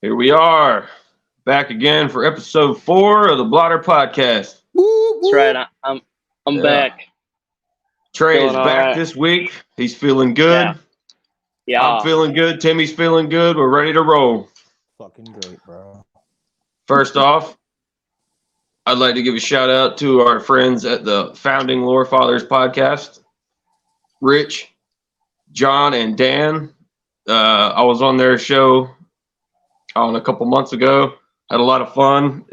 Here we are, back again for episode 4 of the Blotter Podcast. Woo, That's woo. right. I'm back. Trey Feeling is all back right. this week. He's feeling good. I'm Yeah. feeling good. Timmy's feeling good. We're ready to roll. Fucking great, bro. First off, I'd like to give a shout out to our friends at the Founding Lore Fathers podcast, Rich, John, and Dan. I was on their show a couple months ago. Had a lot of fun.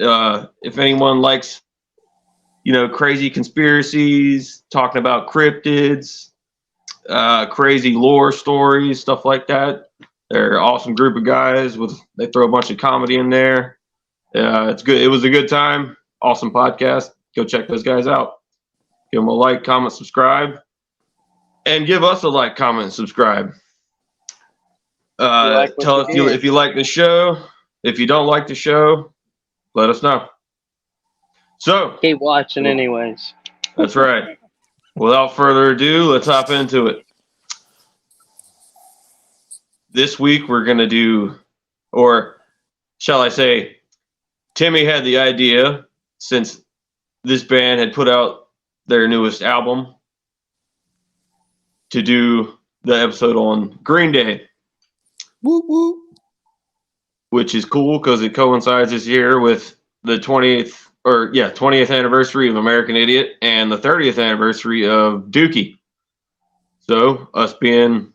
If anyone likes, crazy conspiracies, talking about cryptids, crazy lore stories, stuff like that, they're an awesome group of guys. They throw a bunch of comedy in there. It's good. It was a good time. Awesome podcast. Go check those guys out. Give them a like, comment, subscribe, and give us a like, comment, and subscribe. Tell us if you like the show. If you don't like the show, let us know. So Keep watching anyways. that's right. Without further ado, let's hop into it. This week we're going to do, or shall I say, Timmy had the idea, since this band had put out their newest album, to do the episode on Green Day. Woo, woo. Which is cool because it coincides this year with the 20th anniversary of American Idiot and the 30th anniversary of Dookie. So us being,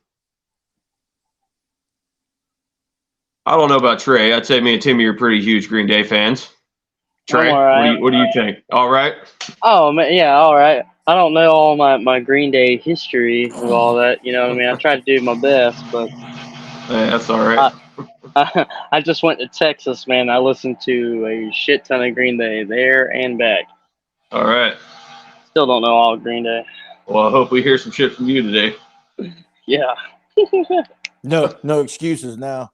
I don't know about Trey. I'd say me and Timmy are pretty huge Green Day fans. Trey, I'm all right. what do you think? All right? Oh man, yeah, all right. I don't know all my Green Day history of all that. You know what I mean? I tried to do my best, but Yeah, that's all right. I just went to Texas, man. I listened to a shit ton of Green Day there and back. All right. Still don't know all of Green Day. Well, I hope we hear some shit from you today. Yeah. No excuses now.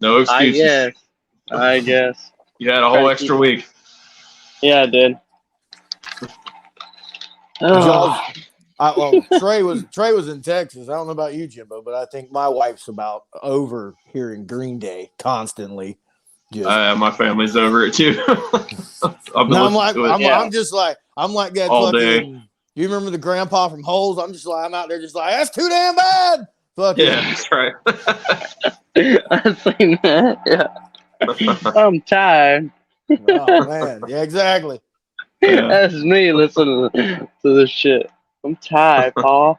No excuses. I guess. You had a whole extra week. Yeah, I did. Trey was in Texas. I don't know about you, Jimbo, but I think my wife's about over hearing Green Day constantly. My family's over it too. I'm like that all fucking. day. You remember the grandpa from Holes? I'm out there just like, that's too damn bad. Fucking. Yeah, that's right. I've seen that. Yeah. I'm tired. Oh man, yeah, exactly. Yeah. That's me listening to this shit. I'm tired, Paul.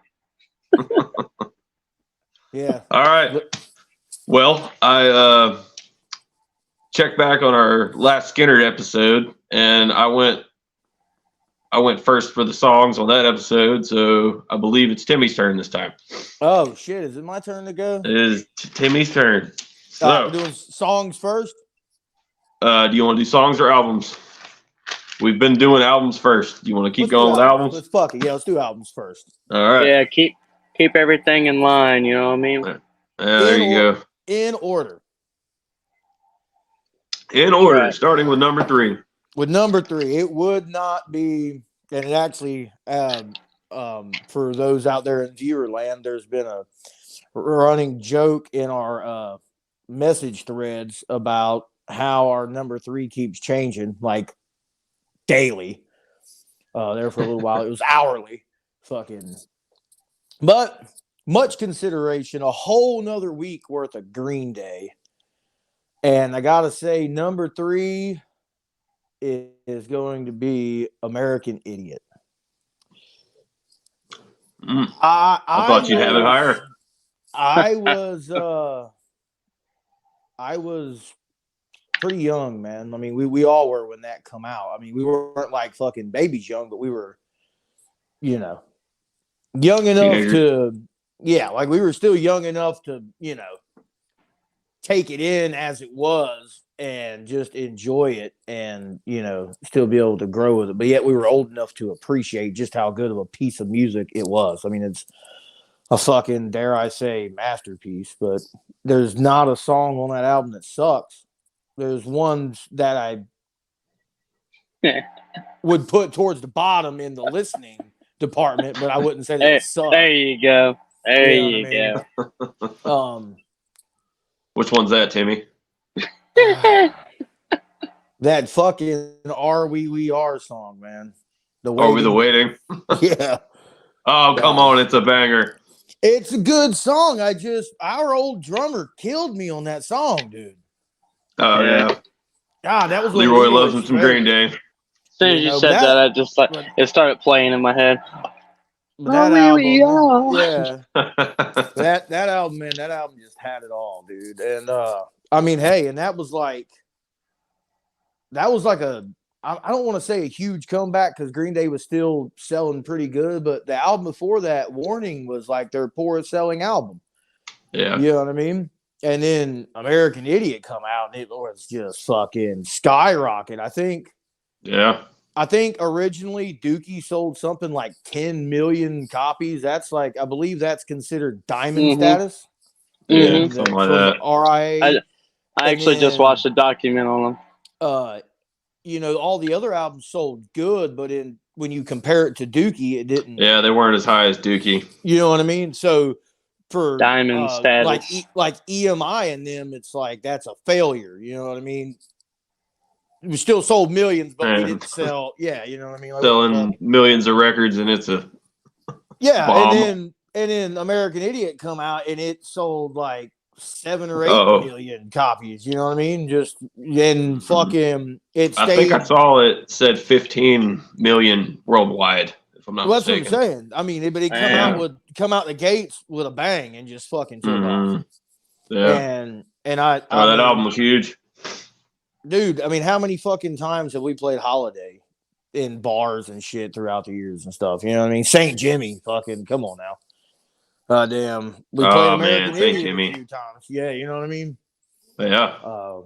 Yeah. All right. Well, I checked back on our last Skinner episode, and I went first for the songs on that episode, so I believe it's Timmy's turn this time. Oh shit! Is it my turn to go? It is Timmy's turn. So, we're doing songs first. do you want to do songs or albums? We've been doing albums first. Do you want to keep going with albums? Let's fuck it. Yeah, let's do albums first. All right. Yeah, keep everything in line. You know what I mean? Yeah, there you go. In order. In order, Right. starting with number 3. With number 3, it would not be, and it actually, for those out there in viewer land, there's been a running joke in our message threads about how our number 3 keeps changing, like daily. There for a little while, it was hourly, fucking. But much consideration, a whole nother week worth of Green Day, and I gotta say, number 3 is going to be American Idiot. I thought you'd have it higher. I was pretty young, man. I mean, we all were when that come out. I mean, we weren't like fucking babies young, but we were, young enough to, like we were still young enough to, take it in as it was and just enjoy it and, still be able to grow with it. But yet we were old enough to appreciate just how good of a piece of music it was. I mean, it's a fucking, dare I say, masterpiece, but there's not a song on that album that sucks. There's ones that I would put towards the bottom in the listening department, but I wouldn't say that it sucks. There you go. There you go. Which one's that, Timmy? That fucking "Are We Are" song, man. The Are we the waiting. waiting? Yeah. Oh, come on. It's a banger. It's a good song. Our old drummer killed me on that song, dude. Oh, yeah. God, that was one of Leroy loves Leroy's him some Green favorites. Day. As soon as you said that, I just like but- it started playing in my head. But that We album, are. yeah, that album, man, that album just had it all, dude. And I mean, hey, and that was like I don't want to say a huge comeback because Green Day was still selling pretty good, but the album before that, Warning, was like their poorest selling album. Yeah. You know what I mean? And then American Idiot come out and it was just fucking skyrocket. Yeah. I think originally Dookie sold something like 10 million copies. That's like, I believe that's considered diamond status. Yeah. Mhm. Something like From that. RIA. I actually just watched a document on them. You know, all the other albums sold good, but when you compare it to Dookie, it didn't. Yeah, they weren't as high as Dookie. You know what I mean? So for Diamond status. like EMI and them, it's like that's a failure. You know what I mean? We still sold millions, but we didn't sell. Yeah, you know what I mean? Like, selling millions of records, and it's a bomb. and then American Idiot come out and it sold like 7 or 8 million copies. You know what I mean? Just then fucking it stayed. I think I saw it said 15 million worldwide. If I'm not mistaken. That's what I'm saying. I mean, but it come out the gates with a bang and just fucking took off. Yeah. And that album was huge. Dude, I mean, how many fucking times have we played Holiday in bars and shit throughout the years and stuff? You know what I mean? St. Jimmy, fucking, come on now. Damn. We played American Idiot a few times. Yeah, you know what I mean? Yeah.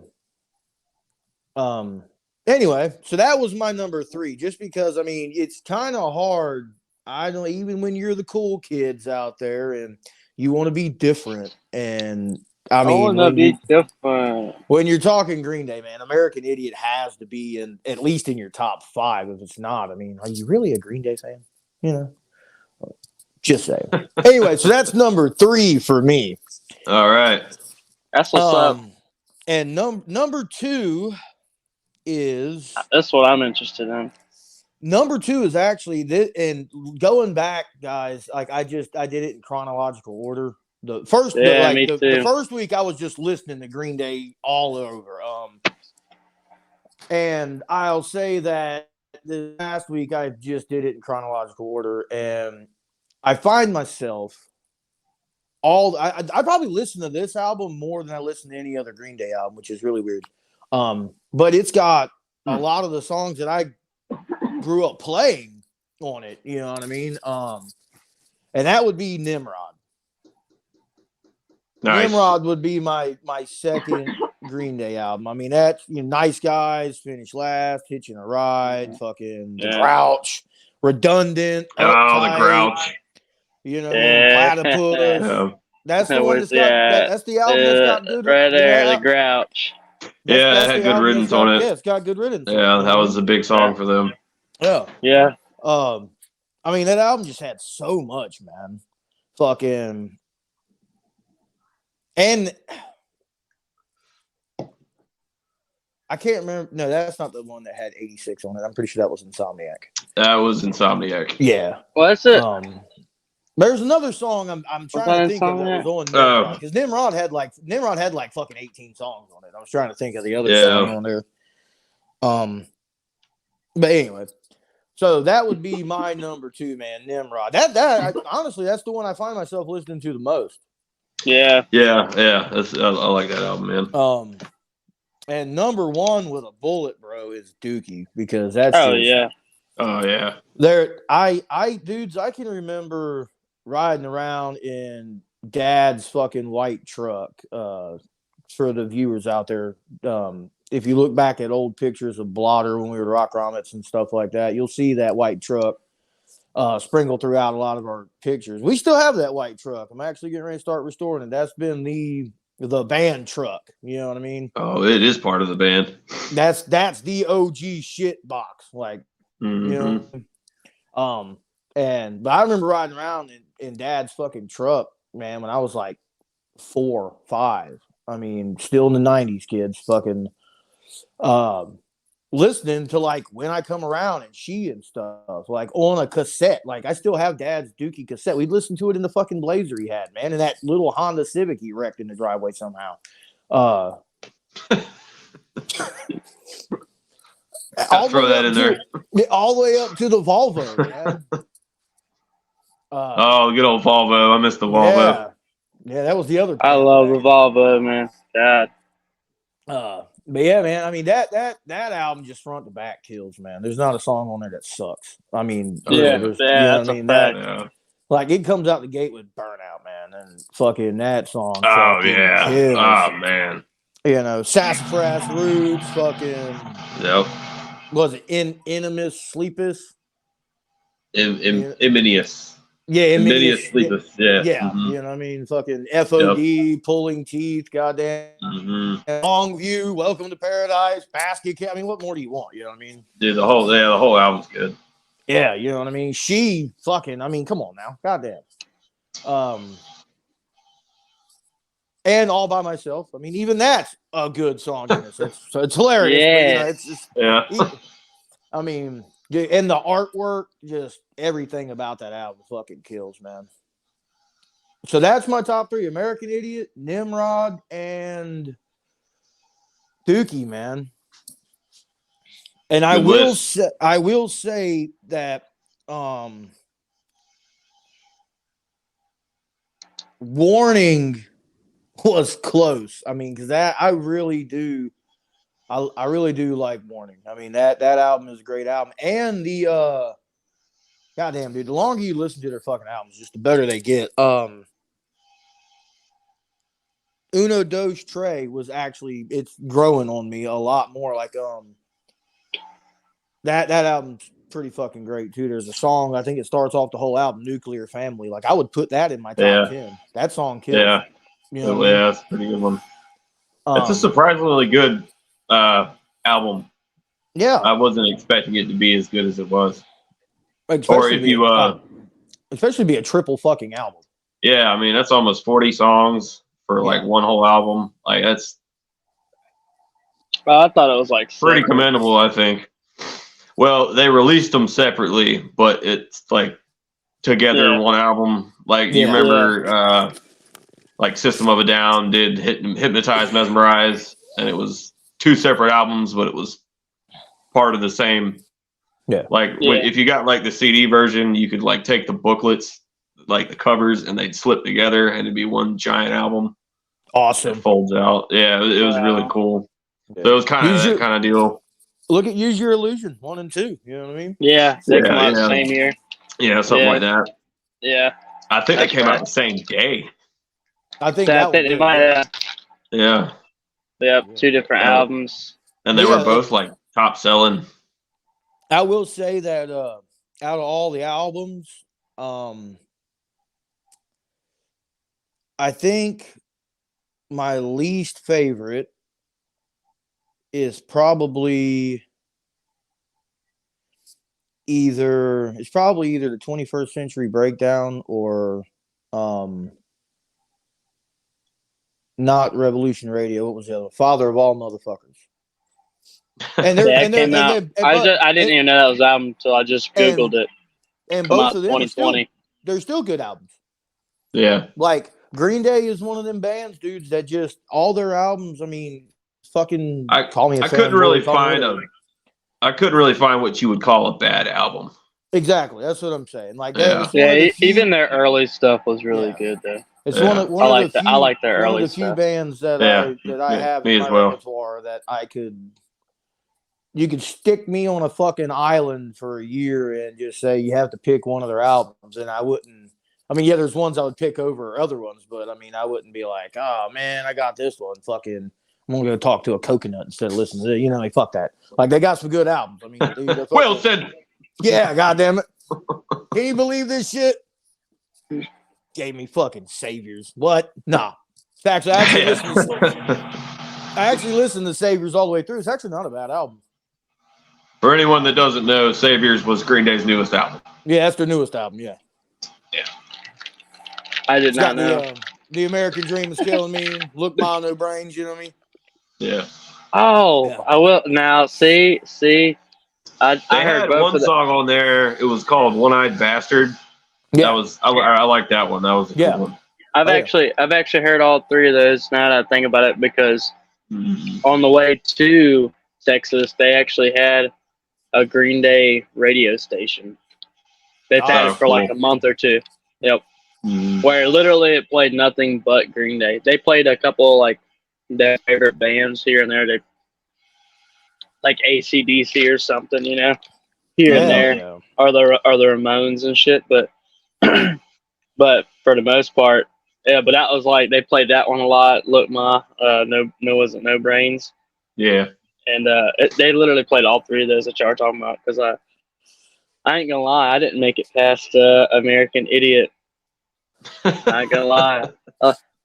Anyway, so that was my number 3, just because, I mean, it's kind of hard. I know, even when you're the cool kids out there and you want to be different, and I mean, when you're talking Green Day, man, American Idiot has to be at least in your top 5. If it's not, I mean, are you really a Green Day fan? You know, just saying. Anyway, so that's number 3 for me. All right, that's what's up. And number 2 is that's what I'm interested in. Number 2 is actually this, and going back, guys, like I did it in chronological order. The first week I was just listening to Green Day all over. And I'll say that the last week I just did it in chronological order, and I find myself I probably listen to this album more than I listen to any other Green Day album, which is really weird. But it's got a lot of the songs that I grew up playing on it. You know what I mean? And that would be Nimrod. Nice. Nimrod would be my second Green Day album. I mean, that's Nice Guys, Finish Last, Hitching a Ride, fucking The Grouch, Redundant. Uptight, The Grouch. You know, Platypus. Yeah. That's the one that's got. That's the album that's got good. Right there, The Grouch. That's it had good riddance on it. Yeah, it's got good riddance. Yeah, that was a big song for them. Yeah. Yeah. I mean, that album just had so much, man. Fucking. And I can't remember. No, that's not the one that had 86 on it. I'm pretty sure that was Insomniac. That was Insomniac. Yeah. Well, that's it. There's another song I'm trying to think of that was on Nimrod, because Nimrod had like fucking 18 songs on it. I was trying to think of the other song on there. But anyway, so that would be my number 2, man. Nimrod. Honestly, that's the one I find myself listening to the most. Yeah. I like that album, man. And number 1 with a bullet, bro, is Dookie, because that's Oh yeah. Dudes, I can remember riding around in Dad's fucking white truck. For the viewers out there, if you look back at old pictures of Blotter when we were Rock Rommets and stuff like that, you'll see that white truck sprinkled throughout a lot of our pictures. We still have that white truck. I'm actually getting ready to start restoring it. That's been the band truck. You know what I mean? Oh, it is part of the band. That's the OG shit box. Like, you know. But I remember riding around in Dad's fucking truck, man, when I was like 4 or 5. I mean, still in the 90s, kids. Fucking listening to like When I Come Around and She and stuff, like on a cassette. Like I still have Dad's Dookie cassette. We'd listen to it in the fucking Blazer he had, man, and that little Honda Civic he wrecked in the driveway somehow. All Throw that in there. All the way up to the Volvo, man. Oh, good old Volvo. I miss the Volvo. Yeah, that was the other. I love the Volvo, man. God. But yeah, man. I mean that album just front to back kills, man. There's not a song on there that sucks. I mean, that's a fact. Like it comes out the gate with Burnout, man, and fucking that song. Oh yeah. Kills. Oh man. You know, Sassafras Roots, fucking. Yep. Was it Inimus Sleepus? Iminius. Yeah, Iminius Sleepus. Yeah. Yeah, Mm-hmm. you know what I mean? Fucking FOD, Pulling Teeth, goddamn. Mm-hmm. Long View, Welcome to Paradise, Basket Case. I mean, what more do you want? You know what I mean? Dude, the whole album's good. Yeah, you know what I mean? She fucking, I mean, come on now. Goddamn. And All By Myself. I mean, even that's a good song. So it's hilarious. Yeah. But, it's just, I mean, and the artwork, just everything about that album fucking kills, man. So that's my top three: American Idiot, Nimrod, and Dookie, man. And I will say that Warning was close. I mean, because that I really do like Warning. I mean, that album is a great album. And the goddamn dude, the longer you listen to their fucking albums, just the better they get. Uno Dos Tre was actually, it's growing on me a lot more. Like that album's pretty fucking great too. There's a song, I think it starts off the whole album, Nuclear Family. Like I would put that in my top 10. That song kills. Yeah. You know Yeah, it's a pretty good one. It's a surprisingly good album. Yeah. I wasn't expecting it to be as good as it was. Especially be a triple fucking album. Yeah, I mean that's almost 40 songs for like one whole album. Like that's I thought it was like pretty commendable, I think. Well, they released them separately, but it's like together in one album. Like you remember like System of a Down did Hypnotize, Mesmerize, and it was two separate albums, but it was part of the same. Yeah. If you got like the CD version, you could like take the booklets, like the covers, and they'd slip together and it'd be one giant album. Awesome. It folds out. Yeah, it was really cool. Yeah. So it was kind of that kind of deal. Look at Use Your Illusion 1 and 2. You know what I mean? Yeah, they come out the same year. Yeah, something like that. Yeah. I think they came out the same day. I think they might have. Yeah. Yep, two different albums. And they were both like top selling. I will say that out of all the albums, I think my least favorite is probably either the 21st Century Breakdown or not Revolution Radio. What was the other? Father of All Motherfuckers. And I didn't even know that was an album until I just Googled it. And both of them 2020. They're still good albums. Yeah. Like Green Day is one of them bands, dudes, that just all their albums, I mean, fucking call me a fan. I couldn't really find what you would call a bad album. Exactly. That's what I'm saying. Like even their early stuff was really good though. It's one of their early few bands that I have in my repertoire that you could stick me on a fucking island for a year and just say you have to pick one of their albums, and I wouldn't. I mean, there's ones I would pick over other ones, but I mean, I wouldn't be like, oh man, I got this one. Fucking, I'm gonna go talk to a coconut instead of listening to it. You know, like fuck that. Like they got some good albums. I mean, dude, well said. Yeah, goddamn it. Can you believe this shit? Gave me fucking Saviors. What? Nah. Actually, I actually listened to Saviors all the way through. It's actually not a bad album. For anyone that doesn't know, Saviors was Green Day's newest album. Yeah, that's their newest album. Yeah. Yeah. I did not know. The American Dream is killing me. Look, Ma, no brains. You know what I mean? Yeah. Oh, Yeah. I will now. See, I They heard had both one of the. song on there. It was called "One-Eyed Bastard." Yeah. That was I like that one. That was a Yeah. good one. I've Oh, yeah. actually heard all three of those. Now that I think about it, because Mhm. on the way to Texas, they actually had a Green Day radio station. They've had Oh, it for like a cool. month or two. Yep. Mhm. Where literally it played nothing but Green Day. They played a couple like their favorite bands here and there. They like AC/DC or something, you know, here and Hell there, yeah. or the Ramones and shit. But but for the most part, yeah. But that was like they played that one a lot. Look, no wasn't no brains, Yeah. and they literally played all three of those that y'all are talking about. Because I ain't gonna lie, I didn't make it past American Idiot. I ain't gonna lie.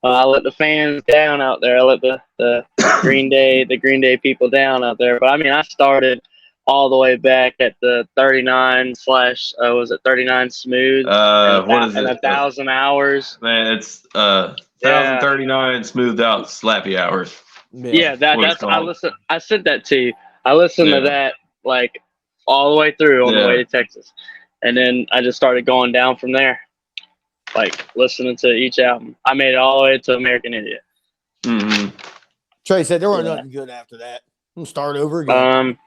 I let the fans down out there. I let the Green Day people down out there. But I mean, I started all the way back at the 39 slash was it 39 smooth What is and it? 1,000 hours. Man, it's Yeah, 1039 smoothed out slappy hours. yeah. What it's That's I called. listen. I sent that to you. I listened to Yeah. that like all the way through on the way Yeah. to Texas, and then I just started going down from there. Like listening to each album. I made it all the way to American Idiot. Mm-hmm. Trey said there wasn't Yeah. nothing good after that. I'm gonna start over again.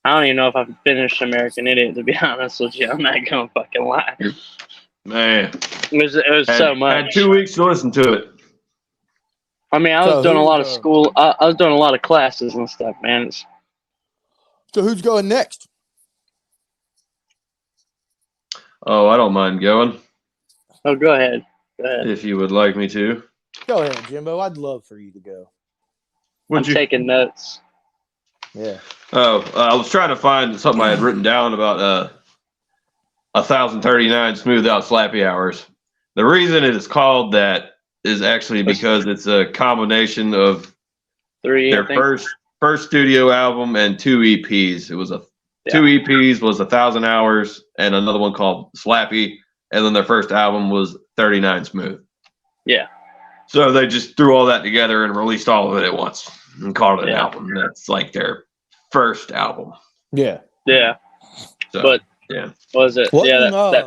I don't even know if I've finished American Idiot, to be honest with you. I'm not gonna fucking lie. Man, It was so had much. 2 weeks to listen to it. I mean, I was So doing a who, lot of school. I was doing a lot of classes and stuff, man. So who's going next? Oh, I don't mind going Oh, go ahead. Go ahead. if you would like me to. Go ahead, Jimbo. I'd love for you to go. I'm taking notes. Yeah. Oh, I was trying to find something I had written down about 1,039 smooth out slappy hours. The reason it is called that is actually because it's a combination of Three, their I think. first studio album and 2 EPs. It was two EPs was 1,000 hours and another one called Slappy, and then their first album was 39 Smooth. Yeah. So they just threw all that together and released all of it at once and called it an Yeah. album. That's like their first album. Yeah. Yeah. So, But yeah. was it? Wasn't, Yeah, that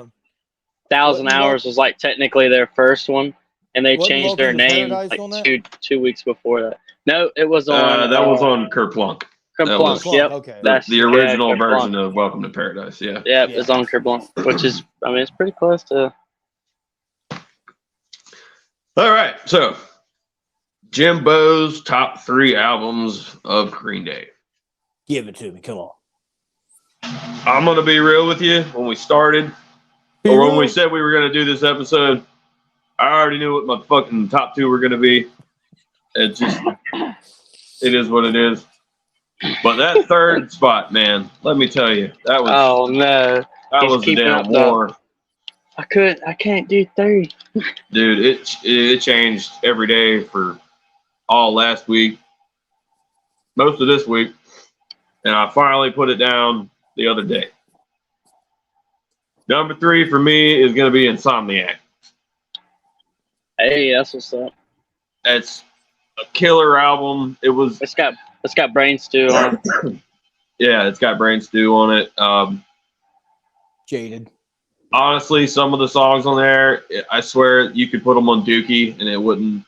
1,000 wasn't hours was like technically their first one, and they Wasn't changed their Welcome to name Paradise like on that? two weeks before that. No, it was on. That was on Kerplunk. Kerplunk. was- Yep. Okay. That's The original Kerplunk. version of Welcome to Paradise. Yeah. Yeah, Yeah. it's on Kerplunk, which is, I mean, it's pretty close to. All right. So, Jimbo's top 3 albums of Green Day. Give it to me. Come on. I'm going to be real with you. When we started, Be or when we real. said we were going to do this episode, I already knew what my fucking top 2 were going to be. It is what it is. But that third spot, man, let me tell you, that was Oh no! that he's was a keeping damn up the- war, I can't do 3. dude. It changed every day for all last week, most of this week, and I finally put it down the other day. Number 3 for me is going to be Insomniac. Hey, that's what's up. It's a killer album. It's got brain stew on it. Yeah, it's got Brain Stew on it. Jaded. Honestly, some of the songs on there, I swear you could put them on Dookie and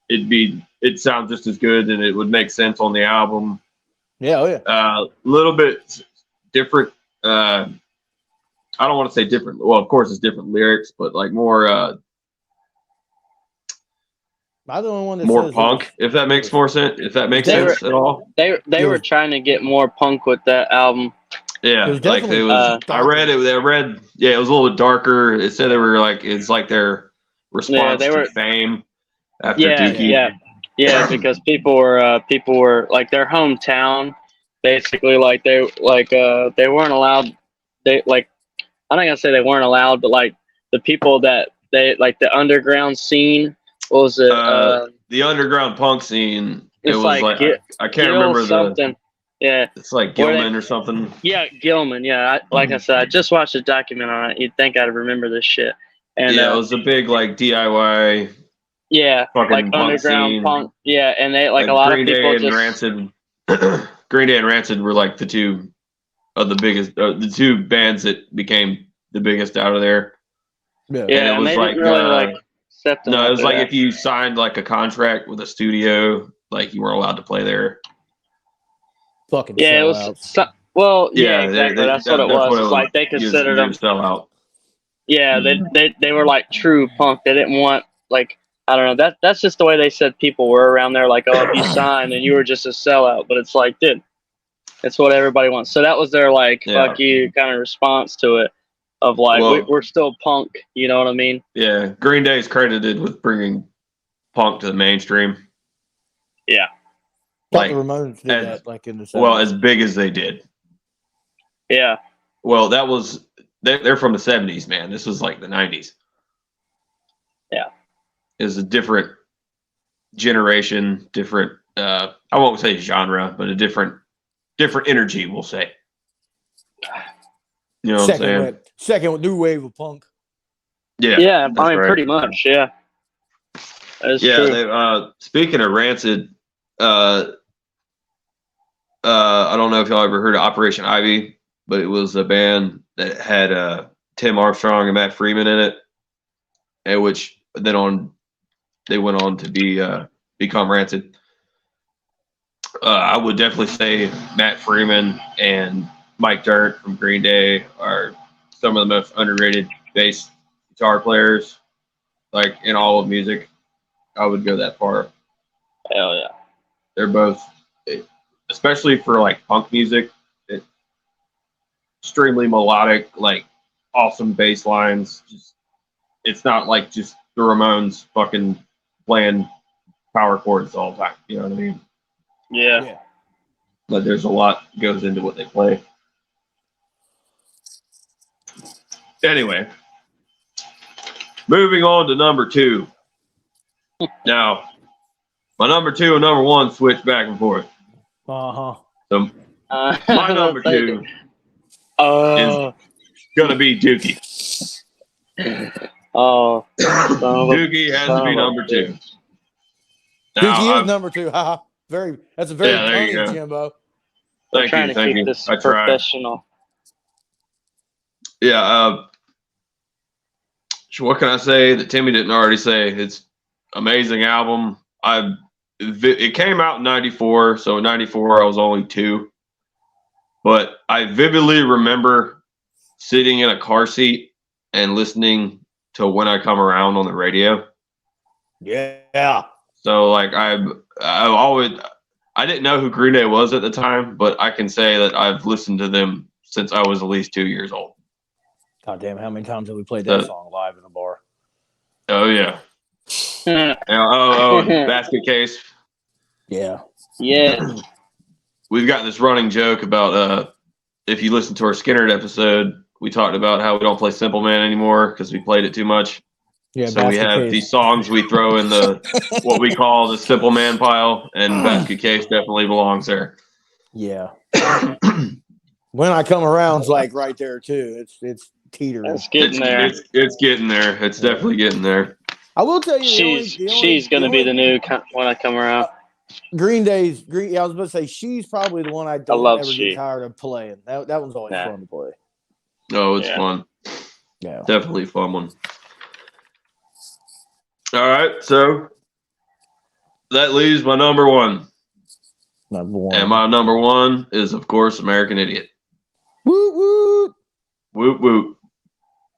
it'd sound just as good and it would make sense on the album. Yeah. Oh yeah. A little bit different. I don't want to say different. Well, of course it's different lyrics, but like more I'm the only one that more says punk. If that makes more sense. If that makes They sense at all. They were trying to get more punk with that album. Yeah, It was like definitely it was. I darker. read it. They read. Yeah, it was a little bit darker. It said they were like it's like their response they were- to fame after Yeah, Dookie. yeah, because people were like their hometown, basically like they weren't allowed. They like I'm not gonna say they weren't allowed, but like the people that they like the underground scene. What was it? The underground punk scene. It It's was like like I can't Gil remember something. Yeah, It's like Where Gilman or something. yeah, Gilman. Yeah, like I said, I just watched a document on it. You'd think I'd remember this shit. And Yeah, it was a big like DIY Yeah, fucking like punk underground scene. punk. Yeah, and they like a lot Green of people Day and just Rancid. Green Day and Rancid were like the two of the biggest, the two bands that became the biggest out of there. Yeah. And yeah, it and was they like, didn't really like accept them. no, it was after like that. if you signed like a contract with a studio, like you weren't allowed to play there. Fucking Yeah, it was. sellouts. Well, yeah, Yeah, exactly. That's what it was. It's like they considered You're a them. sellout. Yeah, Mhm. they were like true punk. They didn't want like I don't know. That's just the way they said people were around there. Like, oh, if you signed, then you were just a sellout. But it's like, dude, it's what everybody wants. So that was their like Yeah. fuck you kind of response to it, of like Well- we're still punk. You know what I mean? Yeah, Green Day is credited with bringing punk to the mainstream. Yeah. Thought Like, the Ramones did as- that like in the 70s. well, as big as they did. Yeah. Well, that was they're from the 70s, man. This was like the 90s. Yeah. It's a different generation, different I won't say genre, but a different energy, we'll say. You know what I'm saying? Second new wave of punk. Yeah. Yeah. that's I mean, right. pretty much. Yeah. That's Yeah, true. they, speaking of Rancid, I don't know if y'all ever heard of Operation Ivy, but it was a band that had Tim Armstrong and Matt Freeman in it, and which then they went on to become Rancid. I would definitely say Matt Freeman and Mike Dirnt from Green Day are some of the most underrated bass guitar players, like in all of music. I would go that far. Hell yeah. They're both, especially for like punk music, extremely melodic, like awesome bass lines. Just, it's not like just the Ramones fucking playing power chords all the time. You know what I mean? Yeah. But there's a lot goes into what they play. Anyway, moving on to number 2. Now, my number 2 and number 1 switch back and forth. Uh-huh. So my number 2 Oh. gonna be Dookie. Oh. Dookie has to be number 2. Now, Dookie is number 2. Haha. That's a very Yeah, there you funny, go. Jimbo. Thank trying you, to thank keep you. this I tried. professional. Yeah. What can I say that Timmy didn't already say? It's amazing album. It came out in '94, so in '94 I was only 2, but I vividly remember sitting in a car seat and listening to When I Come Around on the radio. Yeah. So like I didn't know who Green Day was at the time, but I can say that I've listened to them since I was at least 2 years old. God damn, how many times have we played that song live in a bar? Oh yeah. Basket Case. Yeah. Yeah. We've got this running joke about if you listen to our Skinner episode, we talked about how we don't play Simple Man anymore because we played it too much. Yeah. So we have these songs we throw in the what we call the Simple Man pile, and Basket Case definitely belongs there. Yeah. When I Come Around's like right there too. It's teetering. It's getting there. It's getting there. It's definitely getting there. I will tell you, She's gonna be the new When I Come Around. Green Day's Green. Yeah, I was about to say She's probably the one I don't love ever She. get tired of playing. That one's always fun to play. Oh, it's Yeah. fun. Yeah. Definitely a fun one. All right, so that leaves my number 1. Number 1. And my number 1 is, of course, American Idiot. Woo woo. Whoop whoop.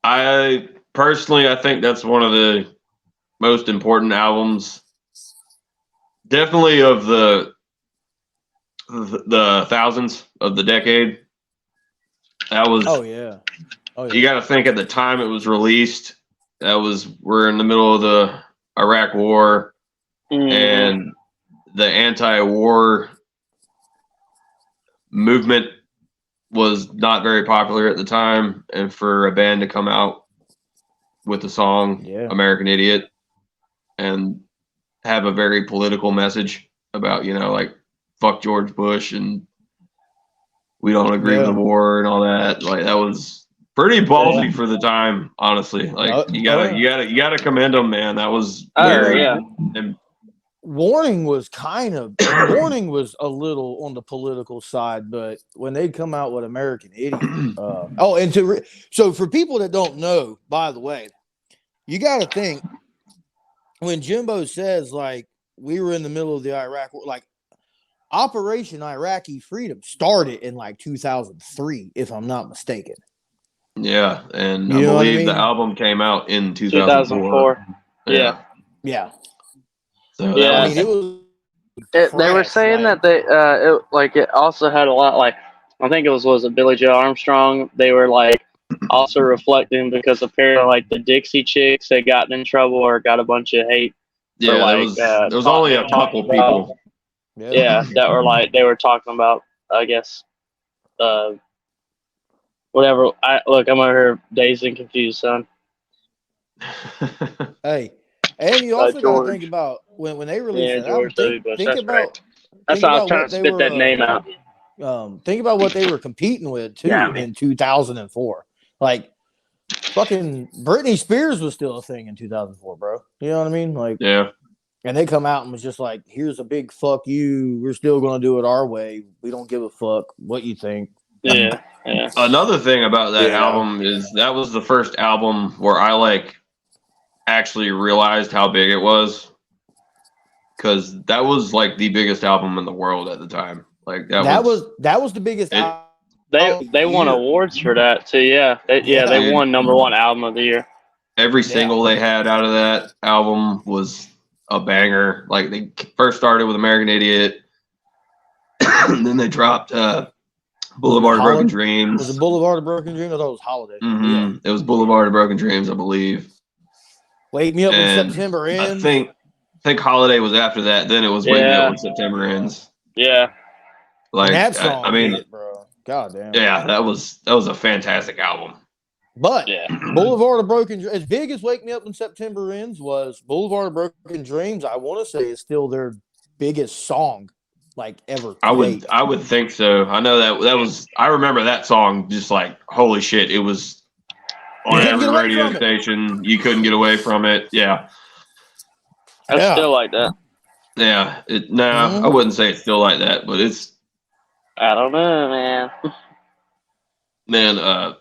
I think that's one of the most important albums, definitely of the thousands of the decade. That was. Oh yeah. You got to think at the time it was released. We're in the middle of the Iraq War, and the anti-war movement was not very popular at the time. And for a band to come out with the song American Idiot and have a very political message about, like fuck George Bush and we don't agree with the war and all that, like that was Pretty ballsy for the time, honestly. Like you gotta commend them, man. That was very. And Warning was Warning was a little on the political side, but when they come out with American Idiot, so for people that don't know, by the way, you got to think when Jimbo says like we were in the middle of the Iraq War, like Operation Iraqi Freedom started in like 2003, if I'm not mistaken. Yeah, and You I know what I believe mean? the album came out in 2004. Yeah. So Yeah. I mean, it was. They were saying that it also had a lot like I think it was it Billy Joe Armstrong. They were like also reflecting because apparently like the Dixie Chicks had gotten in trouble or got a bunch of hate. Yeah, there was only a couple people. Yeah, that were like they were talking about I guess whatever. I'm over here dazed and confused, son. Hey, and you also got to think about when they released that album. Think about that's why I was trying to spit that name out. Think about what they were competing with too in 2004. Like fucking Britney Spears was still a thing in 2004, bro. You know what I mean? Like and they come out and was just like, "Here's a big fuck you. We're still gonna do it our way. We don't give a fuck what you think." Yeah. Another thing about that album is that was the first album where I like actually realized how big it was, because that was like the biggest album in the world at the time. Like that was the biggest. They won awards for that too. Yeah, they won #1 album of the year. Every single they had out of that album was a banger. Like they first started with American Idiot, and then they dropped Boulevard of Broken Dreams. Was it Boulevard of Broken Dreams? I thought it was Holiday. Mm-hmm. It was Boulevard of Broken Dreams, I believe. Wake Me Up When September Ends. I think Holiday was after that. Then it was Wake Me Up When September Ends. Yeah. Like and that song, I mean, bro. God damn. Yeah, that was a fantastic album. But Boulevard of Broken Dreams, as big as Wake Me Up When September Ends was, Boulevard of Broken Dreams, I want to say is still their biggest song like ever. I would think so. I know that was I remember that song just like holy shit, it was on every radio station. You couldn't get away from it. Yeah. I still like that. Yeah. I wouldn't say it's still like that, but it's I don't know, man. Man,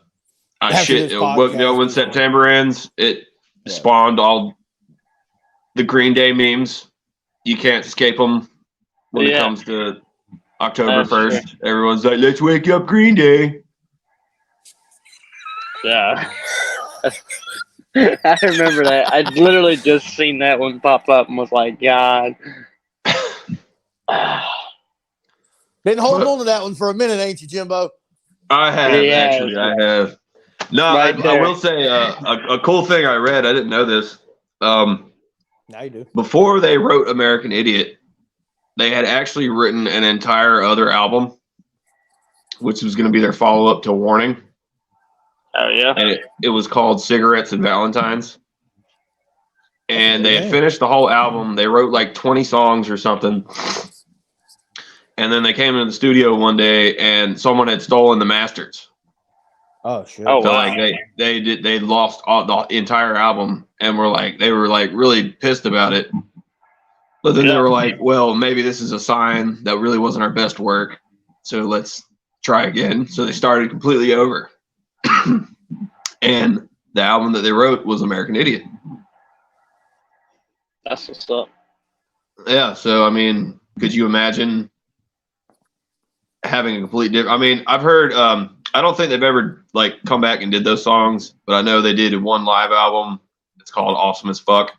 when September Ends, it spawned all the Green Day memes. You can't escape them when it comes to October 1st. Everyone's like, let's wake up Green Day. Yeah. I remember that. I literally just seen that one pop up and was like, God. Been holding on to that one for a minute, ain't you, Jimbo? I have, actually. I have. No, I will say a cool thing I read. I didn't know this. Now you do. Before they wrote American Idiot, they had actually written an entire other album, which was going to be their follow-up to Warning. Oh, yeah? And it was called Cigarettes and Valentines. And they had finished the whole album. They wrote like 20 songs or something. And then they came into the studio one day, and someone had stolen the masters. Oh shit! Oh, so wow. Like they lost the entire album, and they were really pissed about it. But then they were like, "Well, maybe this is a sign that really wasn't our best work, so let's try again." So they started completely over, and the album that they wrote was American Idiot. That's what's up. Yeah. So I mean, could you imagine having a complete different? I mean, I've heard. I don't think they've ever come back and did those songs, but I know they did one live album. It's called Awesome as Fuck,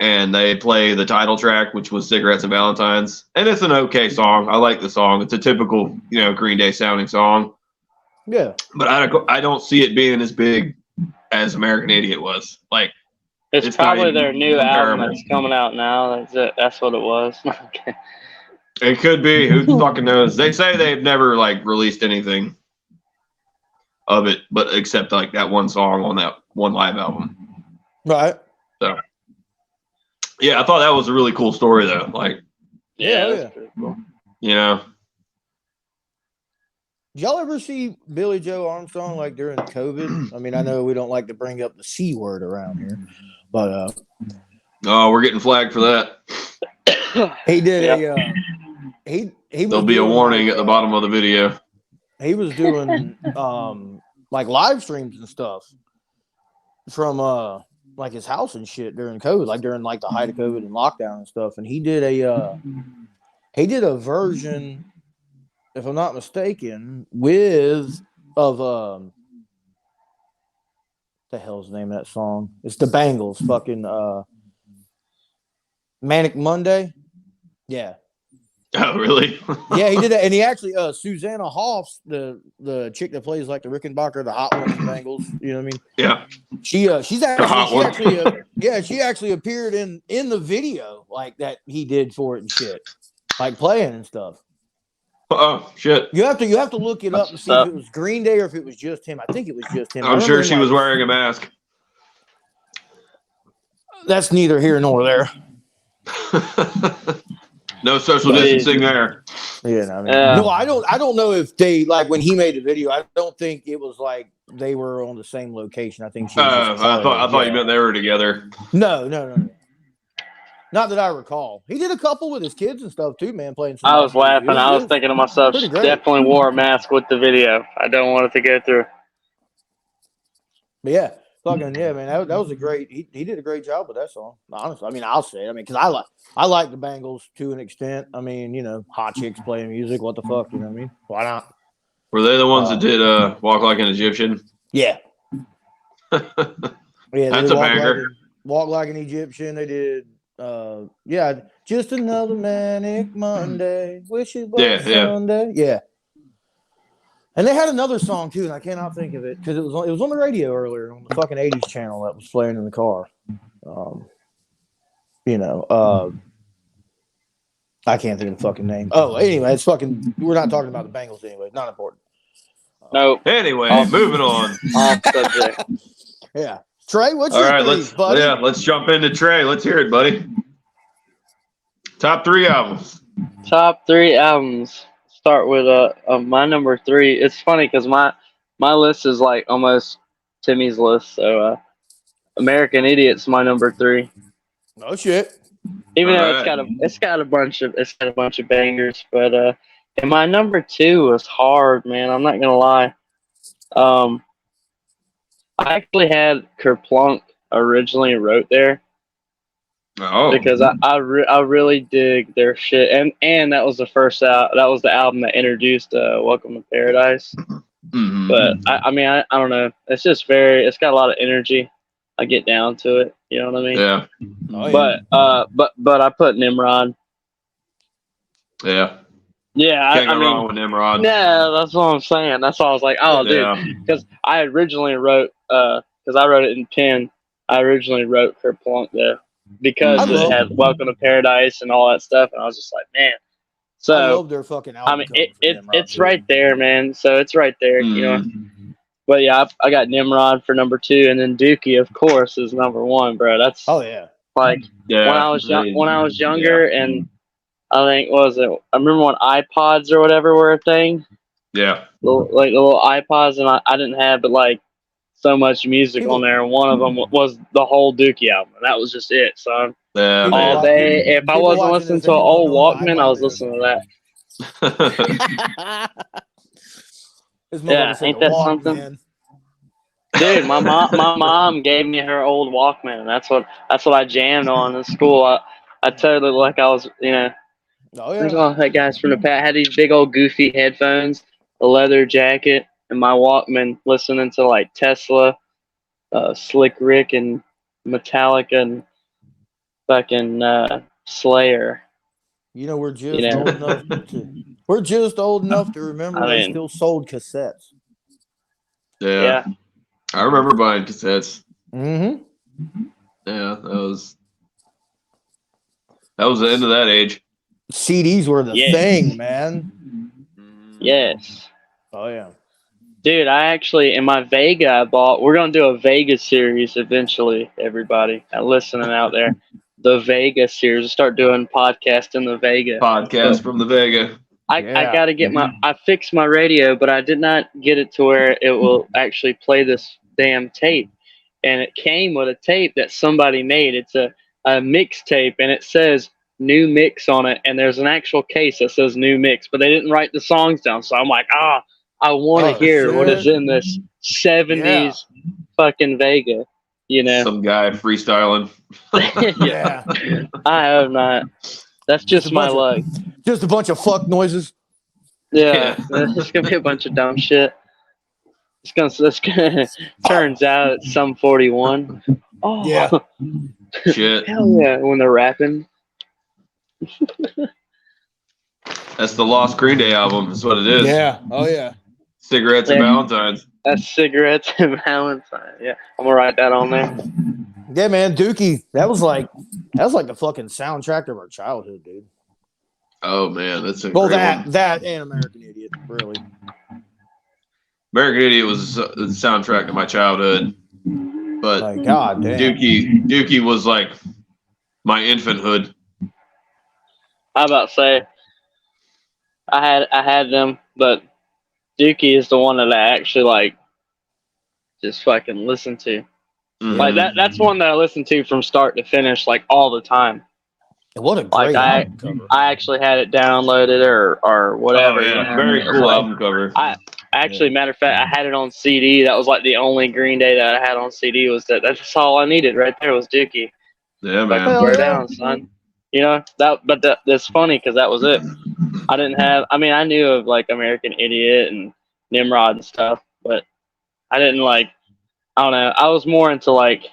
and they play the title track, which was Cigarettes and Valentines, and it's an okay song. I like the song. It's a typical Green Day sounding song. Yeah, but I don't see it being as big as American Idiot was. It's probably their new album that's coming out now. That's what it was. Okay. It could be. Who fucking knows? They say they've never released anything of it, but except that one song on that one live album. Right. So yeah, I thought that was a really cool story though. Yeah. Cool. Did y'all ever see Billy Joe Armstrong like during COVID? I mean, I know we don't like to bring up the C word around here, but Oh, we're getting flagged for that. he did Yep. he was There'll be a doing, warning like, at the bottom of the video. he was doing like live streams and stuff from like his house and shit during COVID, like during like the height of COVID and lockdown and stuff. And he did a version, if I'm not mistaken, of the hell's the name of that song? It's the Bangles, fucking Manic Monday. Yeah. Oh, really? Yeah, he did it, and he actually Susanna Hoffs, the chick that plays like the Rickenbacker, the hot one from Bengals. You know what I mean? Yeah. She's hot one. she actually appeared in the video like that he did for it and shit, like playing and stuff. Oh shit! You have to look it up to see if it was Green Day or if it was just him. I think it was just him. I'm sure she was wearing a mask. That's neither here nor there. No social distancing there. Yeah, I mean, no, I don't know if they, like, when he made the video, I don't think it was like they were on the same location. I think she was just I thought you meant they were together. No. Not that I recall. He did a couple with his kids and stuff too, man. Playing. I was laughing. I was thinking to myself, she definitely wore a mask with the video. I don't want it to go through. But yeah, fucking yeah, man. That was a great. He did a great job with that song. Honestly, I mean, I'll say it. I mean, because I like the Bangles to an extent. I mean, you know, hot chicks playing music. What the fuck? You know what I mean? Why not? Were they the ones that did "Walk Like an Egyptian"? Yeah. Yeah, that's a banger. Walk Like an Egyptian. They did. Yeah, just another manic Monday. Wish it was Sunday. Yeah. And they had another song too, and I cannot think of it because it was on the radio earlier on the fucking 80s channel that was playing in the car. I can't think of the fucking name. Oh, anyway, it's fucking. We're not talking about the Bengals anyway. Not important. No. Anyway, moving on. Off subject. Yeah, Trey, what's your three, buddy? Yeah, let's jump into Trey. Let's hear it, buddy. Top 3 albums. Top 3 albums. Start with my number 3. It's funny because my list is like almost Timmy's list. So American Idiot's my number 3. No shit. Even though it's got a bunch of bangers, but and my number 2 was hard, man. I'm not gonna lie. I actually had Kerplunk originally wrote there. Oh. Because I really dig their shit, and that was the album that introduced Welcome to Paradise. Mm-hmm. But I mean I don't know, it's just it's got a lot of energy. I get down to it, you know what I mean? Yeah. Oh, yeah. But I put Nimrod. Yeah. Yeah, Can't go wrong with Nimrod. Yeah, that's what I'm saying. That's why I was like, oh, dude, because I originally wrote because I wrote it in pen. I originally wrote Kerplunk there. Because it had Welcome to Paradise and all that stuff, and I was just like, man. So I love their fucking album. I mean, it's right there, man. So it's right there, you know. But yeah, I got Nimrod for number 2, and then Dookie, of course, is number 1, bro. That's like when I was younger, and I think I remember when iPods or whatever were a thing. Yeah, the little iPods, and I didn't have but like so much music on there, and one of them was the whole Dookie album, and that was just it, son. All day. If I wasn't listening to an old Walkman, I was listening to that. Yeah, ain't that something? Man. Dude, my mom gave me her old Walkman. That's what I jammed on in school. I totally like I was, you know. Oh yeah. All that guys from the past had these big old goofy headphones, a leather jacket, and my Walkman, listening to like Tesla, Slick Rick, and Metallica, and fucking Slayer. You know, we're just old enough to remember they still sold cassettes. Yeah. I remember buying cassettes. Mm-hmm. Yeah, that was the end of that age. CDs were the thing, man. Yes. Oh yeah. Dude, I actually, in my Vega we're going to do a Vega series eventually, everybody listening out there. The Vega series. We'll start doing podcast in the Vega. Podcast from the Vega. I gotta get I fixed my radio, but I did not get it to where it will actually play this damn tape. And it came with a tape that somebody made. It's a mix tape, and it says new mix on it, and there's an actual case that says new mix, but they didn't write the songs down. So I'm like, I want to hear what is in this 70s fucking Vega, you know. Some guy freestyling. Yeah. I have not. That's just my luck. Just a bunch of fuck noises. Yeah. It's gonna be a bunch of dumb shit. It's gonna turns out it's some 41. Oh yeah. Shit. Hell yeah, when they're rapping. That's the Lost Green Day album, is what it is. Yeah. Oh yeah. Cigarettes and Valentine's. That's Cigarettes and Valentine. Yeah. I'm gonna write that on there. Yeah, man, Dookie. That was like the fucking soundtrack of our childhood, dude. Oh man, that's a Well, great one. that and American Idiot, really. American Idiot was the soundtrack of my childhood, but Like, God damn. Dookie was like my infanthood. I about to say I had them, but Dookie is the one that I actually like just fucking listen to. Mhm. Like that's one that I listen to from start to finish, like all the time. And what a Like great album cover. I actually had it downloaded or whatever. Oh, yeah. You know? Very cool Like, album cover. Actually, matter of fact, I had it on CD. That was like the only Green Day that I had on CD. Was that's all I needed right there was Dookie. Yeah, Like, man. wear down, son. You know that's funny because that was it. I didn't have. I mean, I knew of like American Idiot and Nimrod and stuff, but I didn't like. I don't know. I was more into like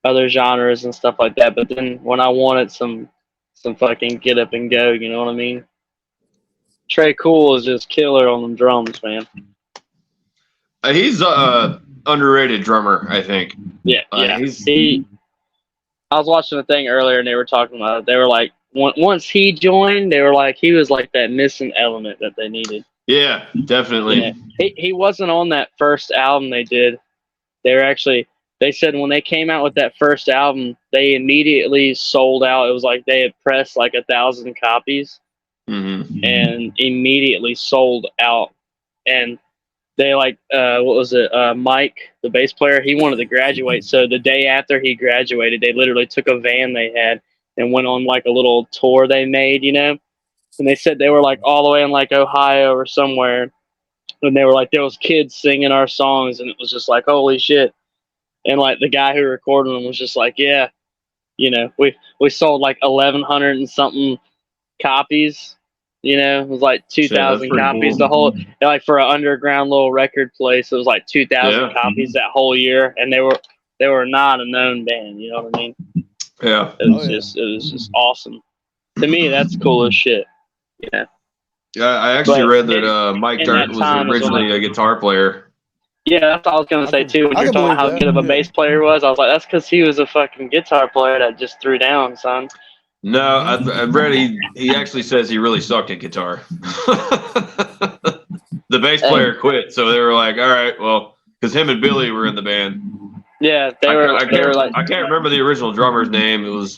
other genres and stuff like that. But then when I wanted some fucking get up and go, you know what I mean? Trey Cool is just killer on them drums, man. He's underrated drummer, I think. Yeah, yeah. I was watching a thing earlier, and they were talking about it. They were like, once he joined, they were like, he was like that missing element that they needed. Yeah, definitely. Yeah. He wasn't on that first album they did. They said when they came out with that first album, they immediately sold out. It was like they had pressed like 1,000 copies and immediately sold out. And they like, what was it? Mike, the bass player, he wanted to graduate. So the day after he graduated, they literally took a van they had and went on like a little tour they made, you know? And they said they were like all the way in like Ohio or somewhere. And they were like, there was kids singing our songs, and it was just like, holy shit. And like the guy who recorded them was just like, yeah, you know, we sold like 1,100 and something copies. You know, it was like 2,000 copies. Cool. The whole, like for an underground little record place, it was like 2,000 copies that whole year, and they were not a known band. You know what I mean? Yeah. It was just awesome. To me, that's cool as shit. Yeah. Yeah, I actually read that Mike Dart was originally a guitar player. Yeah, that's what I was gonna say too. When you're talking how good of a bass player was, I was like, that's because he was a fucking guitar player that just threw down, son. No, I read he actually says he really sucked at guitar. The bass player quit, so they were like, all right, well, because him and Billy were in the band. Yeah, they were like, I can't remember the original drummer's name. It was.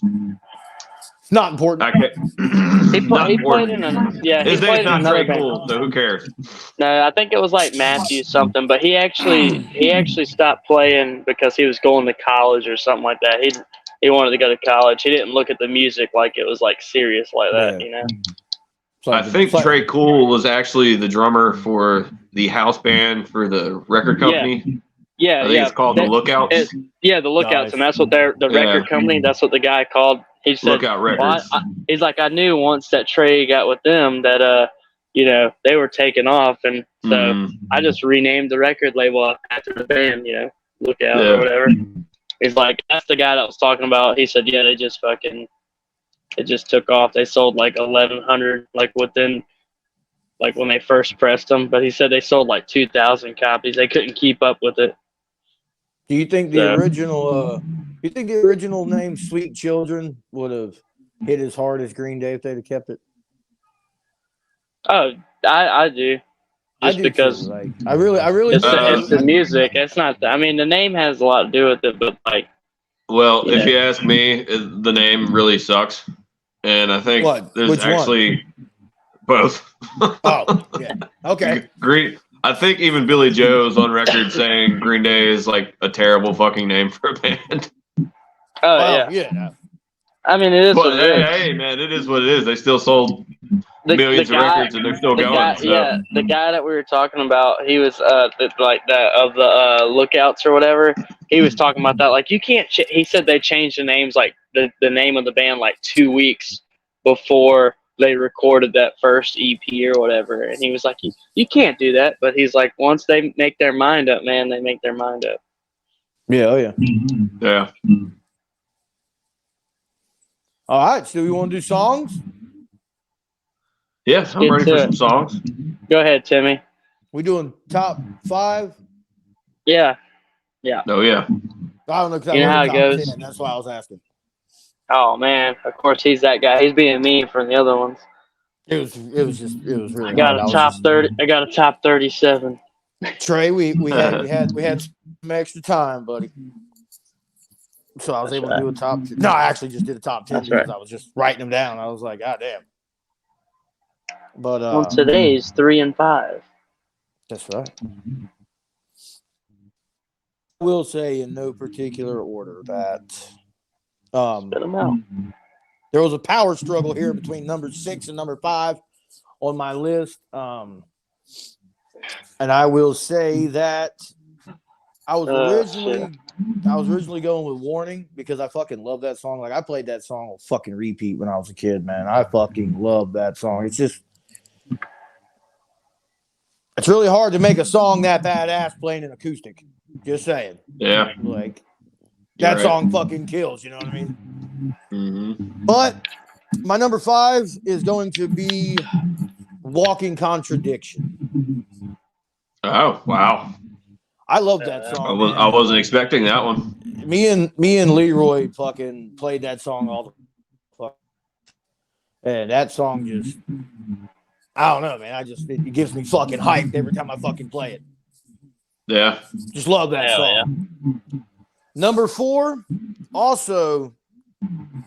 Not important. He played in his name's not Trey Cool, so who cares? No, I think it was like Matthew something, but he actually stopped playing because he was going to college or something like that. He wanted to go to college. He didn't look at the music like it was like serious like that, you know. I think Trey Cool was actually the drummer for the house band for the record company. Yeah, I think it's called the Lookouts. The Lookouts, and that's what the record company. That's what the guy called. He said, Lookout Records. He's like, I knew once that Trey got with them that you know, they were taking off, and so I just renamed the record label after the band, you know, Lookout or whatever. He's like, that's the guy that was talking about. He said, yeah, it just took off. They sold like 1,100, like within, like when they first pressed them. But he said they sold like 2,000 copies. They couldn't keep up with it. Do you think the original name Sweet Children would have hit as hard as Green Day if they'd have kept it? Oh, I do. Just because too. Like, I really it's the music. It's not. I mean, the name has a lot to do with it, but like. Well, if you ask me, the name really sucks, and I think there's actually Both. Oh, yeah. Okay. Green. I think even Billy Joe's on record saying Green Day is like a terrible fucking name for a band. Oh Well, yeah. yeah. I mean, it is But what it is. hey, man, it is what it is. They still sold millions of records and they're still going. The guy that we were talking about, he was lookouts or whatever. He was talking about that. Like, you can't. He said they changed the names, like the name of the band, like 2 weeks before they recorded that first EP or whatever. And he was like, you can't do that. But he's like, once they make their mind up, man, they make their mind up. Yeah, oh yeah. Yeah. All right, so we want to do songs? Yeah, I'm ready for some songs. Go ahead, Timmy. We doing top 5? Yeah. Oh yeah. I don't know because I You know wrote how a it top goes? 10. That's why I was asking. Oh man, of course he's that guy. He's being mean from the other ones. It was really I got hard. a top 30. I got a top 37. Trey, we had some extra time, buddy. So I was able to do a top 10. No, I actually just did a top 10 because I was just writing them down. I was like, God damn. But Well, today's 3 and 5. That's right. I will say in no particular order that Spit 'em out. there was a power struggle here between number 6 and number 5 on my list. And I will say that I was originally going with Warning because I fucking love that song. Like, I played that song on fucking repeat when I was a kid, man. I fucking love that song. It's really hard to make a song that badass playing an acoustic. Just saying. Yeah. Like, You're that right. song fucking kills, you know what I mean? Mm-hmm. But my number 5 is going to be Walking Contradiction. Oh wow. I love that song. I wasn't expecting that one. Me and Leroy fucking played that song all the fuck. And that song just, I don't know, man. It gives me fucking hyped every time I fucking play it. Yeah. Just love that song. Yeah. Number 4, also,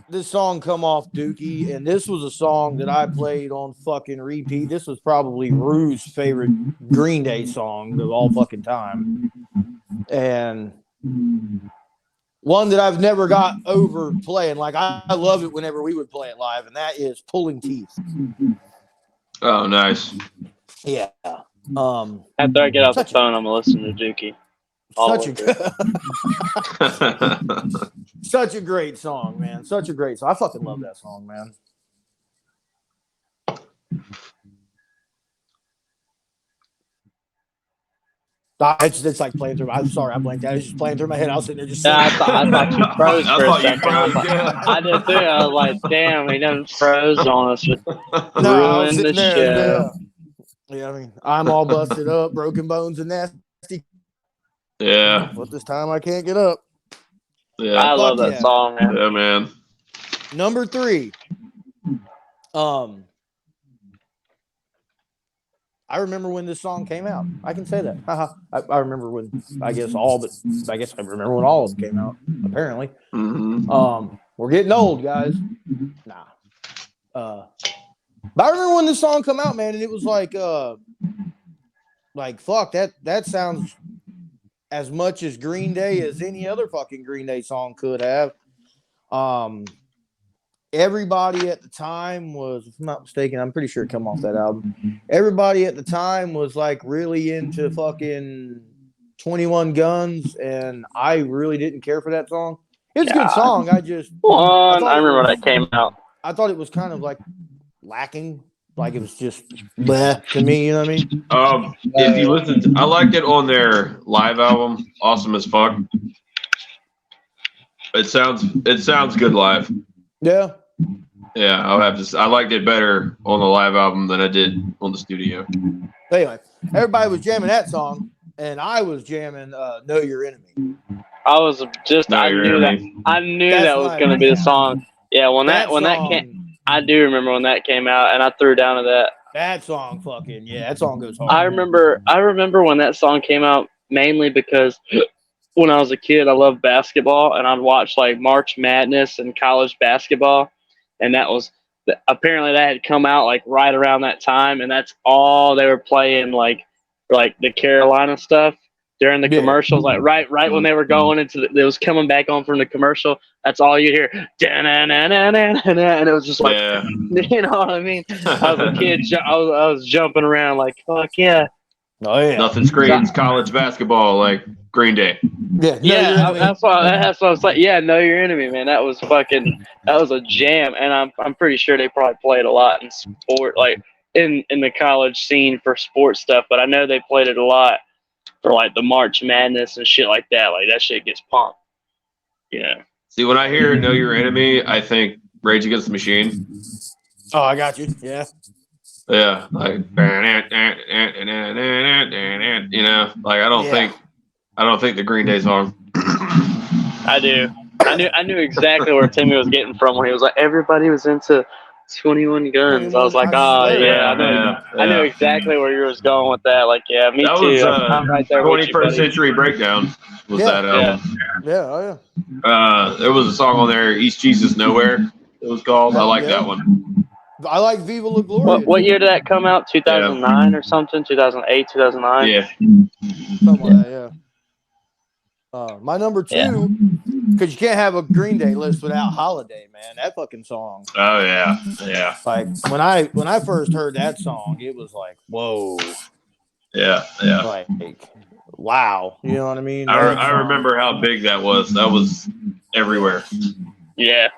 this song come off Dookie, and this was a song that I played on fucking repeat. This was probably Rue's favorite Green Day song of all fucking time. And one that I've never got over playing. Like, I love it whenever we would play it live, and that is Pulling Teeth. Oh, nice. Yeah. After I get off the phone, I'm gonna listen to Dookie. Such a great song, man. Such a great song. I fucking love that song, man. It's like playing through. I'm sorry, I blanked out. It's just playing through my head. I was sitting there just. I thought you froze for a second. Yeah. I did too. I was like, "Damn, he done froze on us with ruining the show." Yeah, I mean, I'm all busted up, broken bones, and nasty. Yeah. But this time I can't get up. Yeah. I love that song, man. Yeah, man. Number 3. I remember when this song came out. I can say that. I remember when, I guess I remember when all of them came out, apparently. Mm-hmm. We're getting old, guys. Nah. But I remember when this song come out, man, and it was like fuck, that sounds as much as Green Day as any other fucking Green Day song could have. Everybody at the time was, if I'm not mistaken, I'm pretty sure it come off that album. Everybody at the time was like really into fucking 21 Guns, and I really didn't care for that song. It's a good song. I remember when that came out. I thought it was kind of like lacking. Like it was just bleh to me, you know what I mean? If you listen, I liked it on their live album, Awesome as Fuck. It sounds good live. Yeah. Yeah, I'll have to. I liked it better on the live album than I did on the studio. Anyway, everybody was jamming that song, and I was jamming "Know Your Enemy." I was just, I knew that was going to be the song. Yeah, when that came, I do remember when that came out, and I threw down to that. That song, that song goes hard. I remember when that song came out mainly because when I was a kid, I loved basketball, and I'd watch like March Madness and college basketball, and that was apparently that had come out like right around that time, and that's all they were playing, like the Carolina stuff during the commercials, like right when they were going into it was coming back on from the commercial. That's all you hear, and it was just like, you know what I mean? I was a kid, I was jumping around like, fuck yeah. Oh yeah. Nothing screams college basketball like Green Day. Yeah. That's what I was like. Yeah, know your enemy, man. That was a jam, and I'm pretty sure they probably played a lot in sport, like in the college scene for sports stuff. But I know they played it a lot for like the March Madness and shit like that. Like that shit gets pumped. Yeah. See, when I hear "Know Your Enemy," I think Rage Against the Machine. Oh, I got you. Yeah. Yeah, like you know, like I don't think the Green Day song. I do. I knew exactly where Timmy was getting from when he was like, everybody was into 21 Guns. I was like, oh yeah, I knew exactly where you was going with that. Like, yeah, me that too. Was, I'm right there with you, 21st buddy. Century Breakdown was that album. Yeah. Oh yeah. There was a song on there, East Jesus Nowhere. It was called. I like that one. I like Viva La Gloria. What year did that come out? 2009 or something? 2008, 2009? Yeah. Something like that, yeah. My number 2, because you can't have a Green Day list without Holiday, man. That fucking song. Oh yeah. Yeah. Like when I first heard that song, it was like, whoa. Yeah. Like, wow. You know what I mean? I remember how big that was. That was everywhere. Yeah.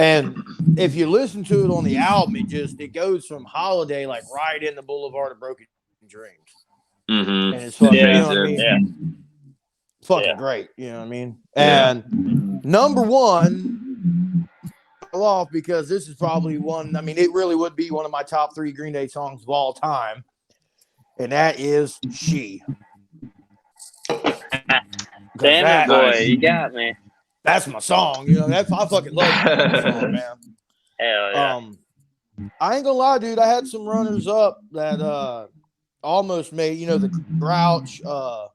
And if you listen to it on the album, it goes from Holiday like right into Boulevard of Broken Dreams. Mm-hmm. And it's fucking, Yeah. you know what I mean? Yeah. Fucking great. You know what I mean? And number 1, off because this is probably one. I mean, it really would be one of my top 3 Green Day songs of all time, and that is "She." Damn it, boy, you got me. That's my song. You know, I fucking love that song, man. Hell yeah. I ain't gonna lie, dude. I had some runners up that almost made. You know, the Grouch. Stuck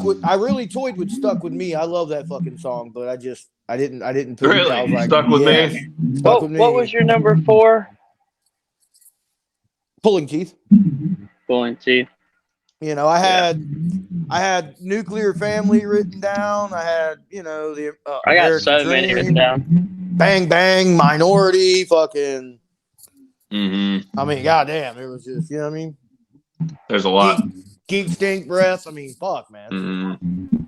with. I really toyed with "Stuck with Me." I love that fucking song, but I didn't put really? it. I was like, Stuck with me. Stuck with me. What was your number 4? Pulling Teeth. Pulling Teeth. You know, I had Nuclear Family written down. I had, you know, the I got American so many Dream, written down. Bang Bang, Minority, fucking. Mm-hmm. I mean, goddamn, it was just, you know what I mean. There's a lot. Geek Stink Breath. I mean, fuck, man. Mm-hmm.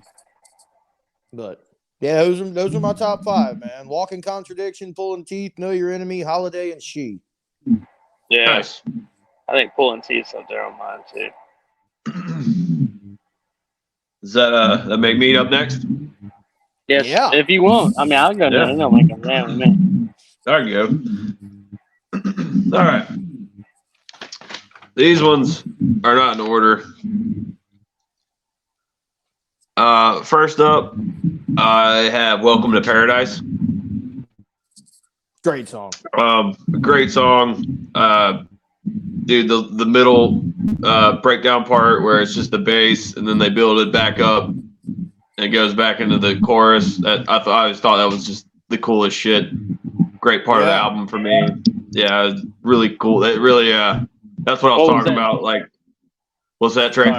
But yeah, those are my top 5, man. Walking Contradiction, Pulling Teeth, Know Your Enemy, Holiday, and She. Yeah. Nice. I think Pulling Teeth's up there on mine too. Does that make me up next? Yes, Yeah. if you want. I mean, I'll go down and I'll make them down with me. There you go. All right. These ones are not in order. First up, I have "Welcome to Paradise." Great song. Great song. Dude, the middle breakdown part where it's just the bass and then they build it back up and it goes back into the chorus. I always thought that was just the coolest shit. Great part of the album for me. Yeah, it was really cool. It really, that's what I was talking about. Like, what's that, Trey?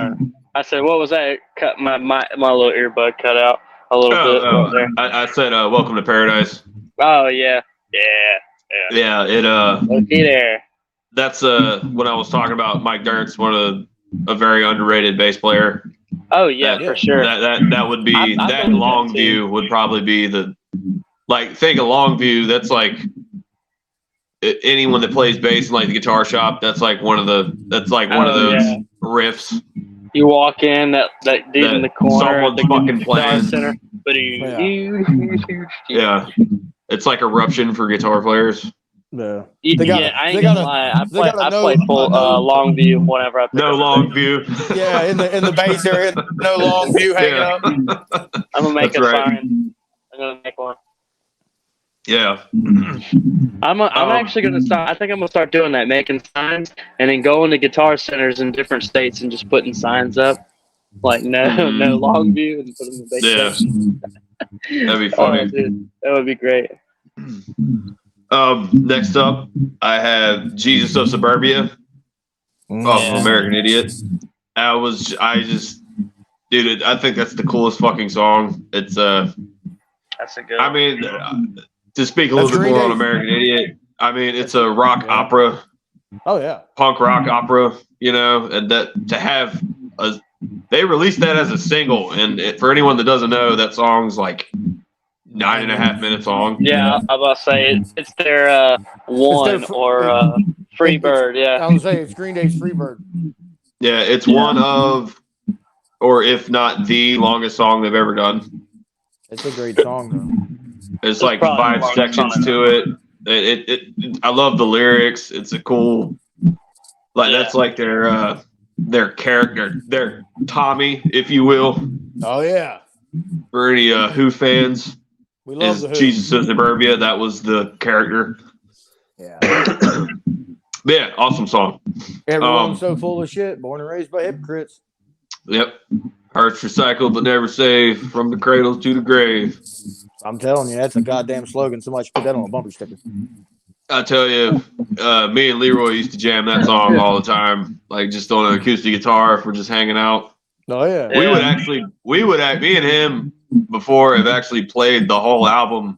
I said, what was that? Cut my little earbud cut out a little bit. Right there. I said, "Welcome to Paradise." Oh yeah. Yeah. It Okay there. That's when I was talking about Mike Dirnt's a very underrated bass player. Oh yeah, for sure. That would be that Longview would probably be think of Longview. That's like anyone that plays bass in like the guitar shop. That's like one of those riffs. You walk in that dude in the corner, someone's the fucking guitar playing. center. But Yeah, it's like Eruption for guitar players. No. I ain't gonna lie. I play full Longview whenever I pick No Longview. Yeah, in the bass area, no Longview hanging up. I'm gonna make That's a right. sign. I'm gonna make one. Yeah. I'm actually gonna start. I think I'm gonna start doing that, making signs, and then going to guitar centers in different states and just putting signs up, like no Longview, and put them in the bass. Yeah. That'd be funny. Oh, dude, that would be great. Next up, I have Jesus of Suburbia off of American Idiot. Dude, I think that's the coolest fucking song. It's That's a good. I mean, to speak a little bit more on American Idiot, I mean, it's a rock opera. Oh yeah, punk rock opera, you know, and that to have they released that as a single, and for anyone that doesn't know, that song's like 9.5 minutes long. Yeah, I was about to say it's their Free Bird. Yeah, I was say it's Green Day's Free Bird. Yeah, it's one of, or if not the longest song they've ever done. It's a great song though. It's like 5 sections to it. I love the lyrics. It's a cool, that's like their character, their Tommy, if you will. Oh yeah. For any Who fans, we love the Who. Jesus of Suburbia. That was the character. Yeah. Yeah, awesome song. Everyone's so full of shit. Born and raised by hypocrites. Yep. Hearts recycled but never saved, from the cradle to the grave. I'm telling you, that's a goddamn slogan. Somebody should put that on a bumper sticker. I tell you, me and Leroy used to jam that song all the time, like just on an acoustic guitar if we're just hanging out. Oh yeah. Me and him before have actually played the whole album,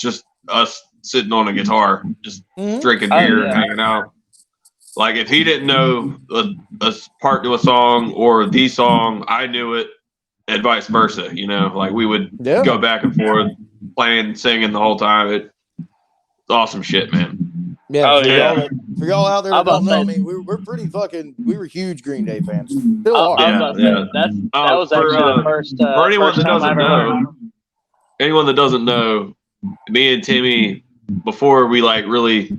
just us sitting on a guitar, just drinking beer and hanging out. Like if he didn't know a part to a song or the song, I knew it, and vice versa. You know, like we would go back and forth, playing, singing the whole time. It's awesome shit, man. Yeah. For y'all out there that don't know, I mean, we're pretty fucking. We were huge Green Day fans. Still are. That was actually the first. For anyone first that doesn't know, me and Timmy, before we back when we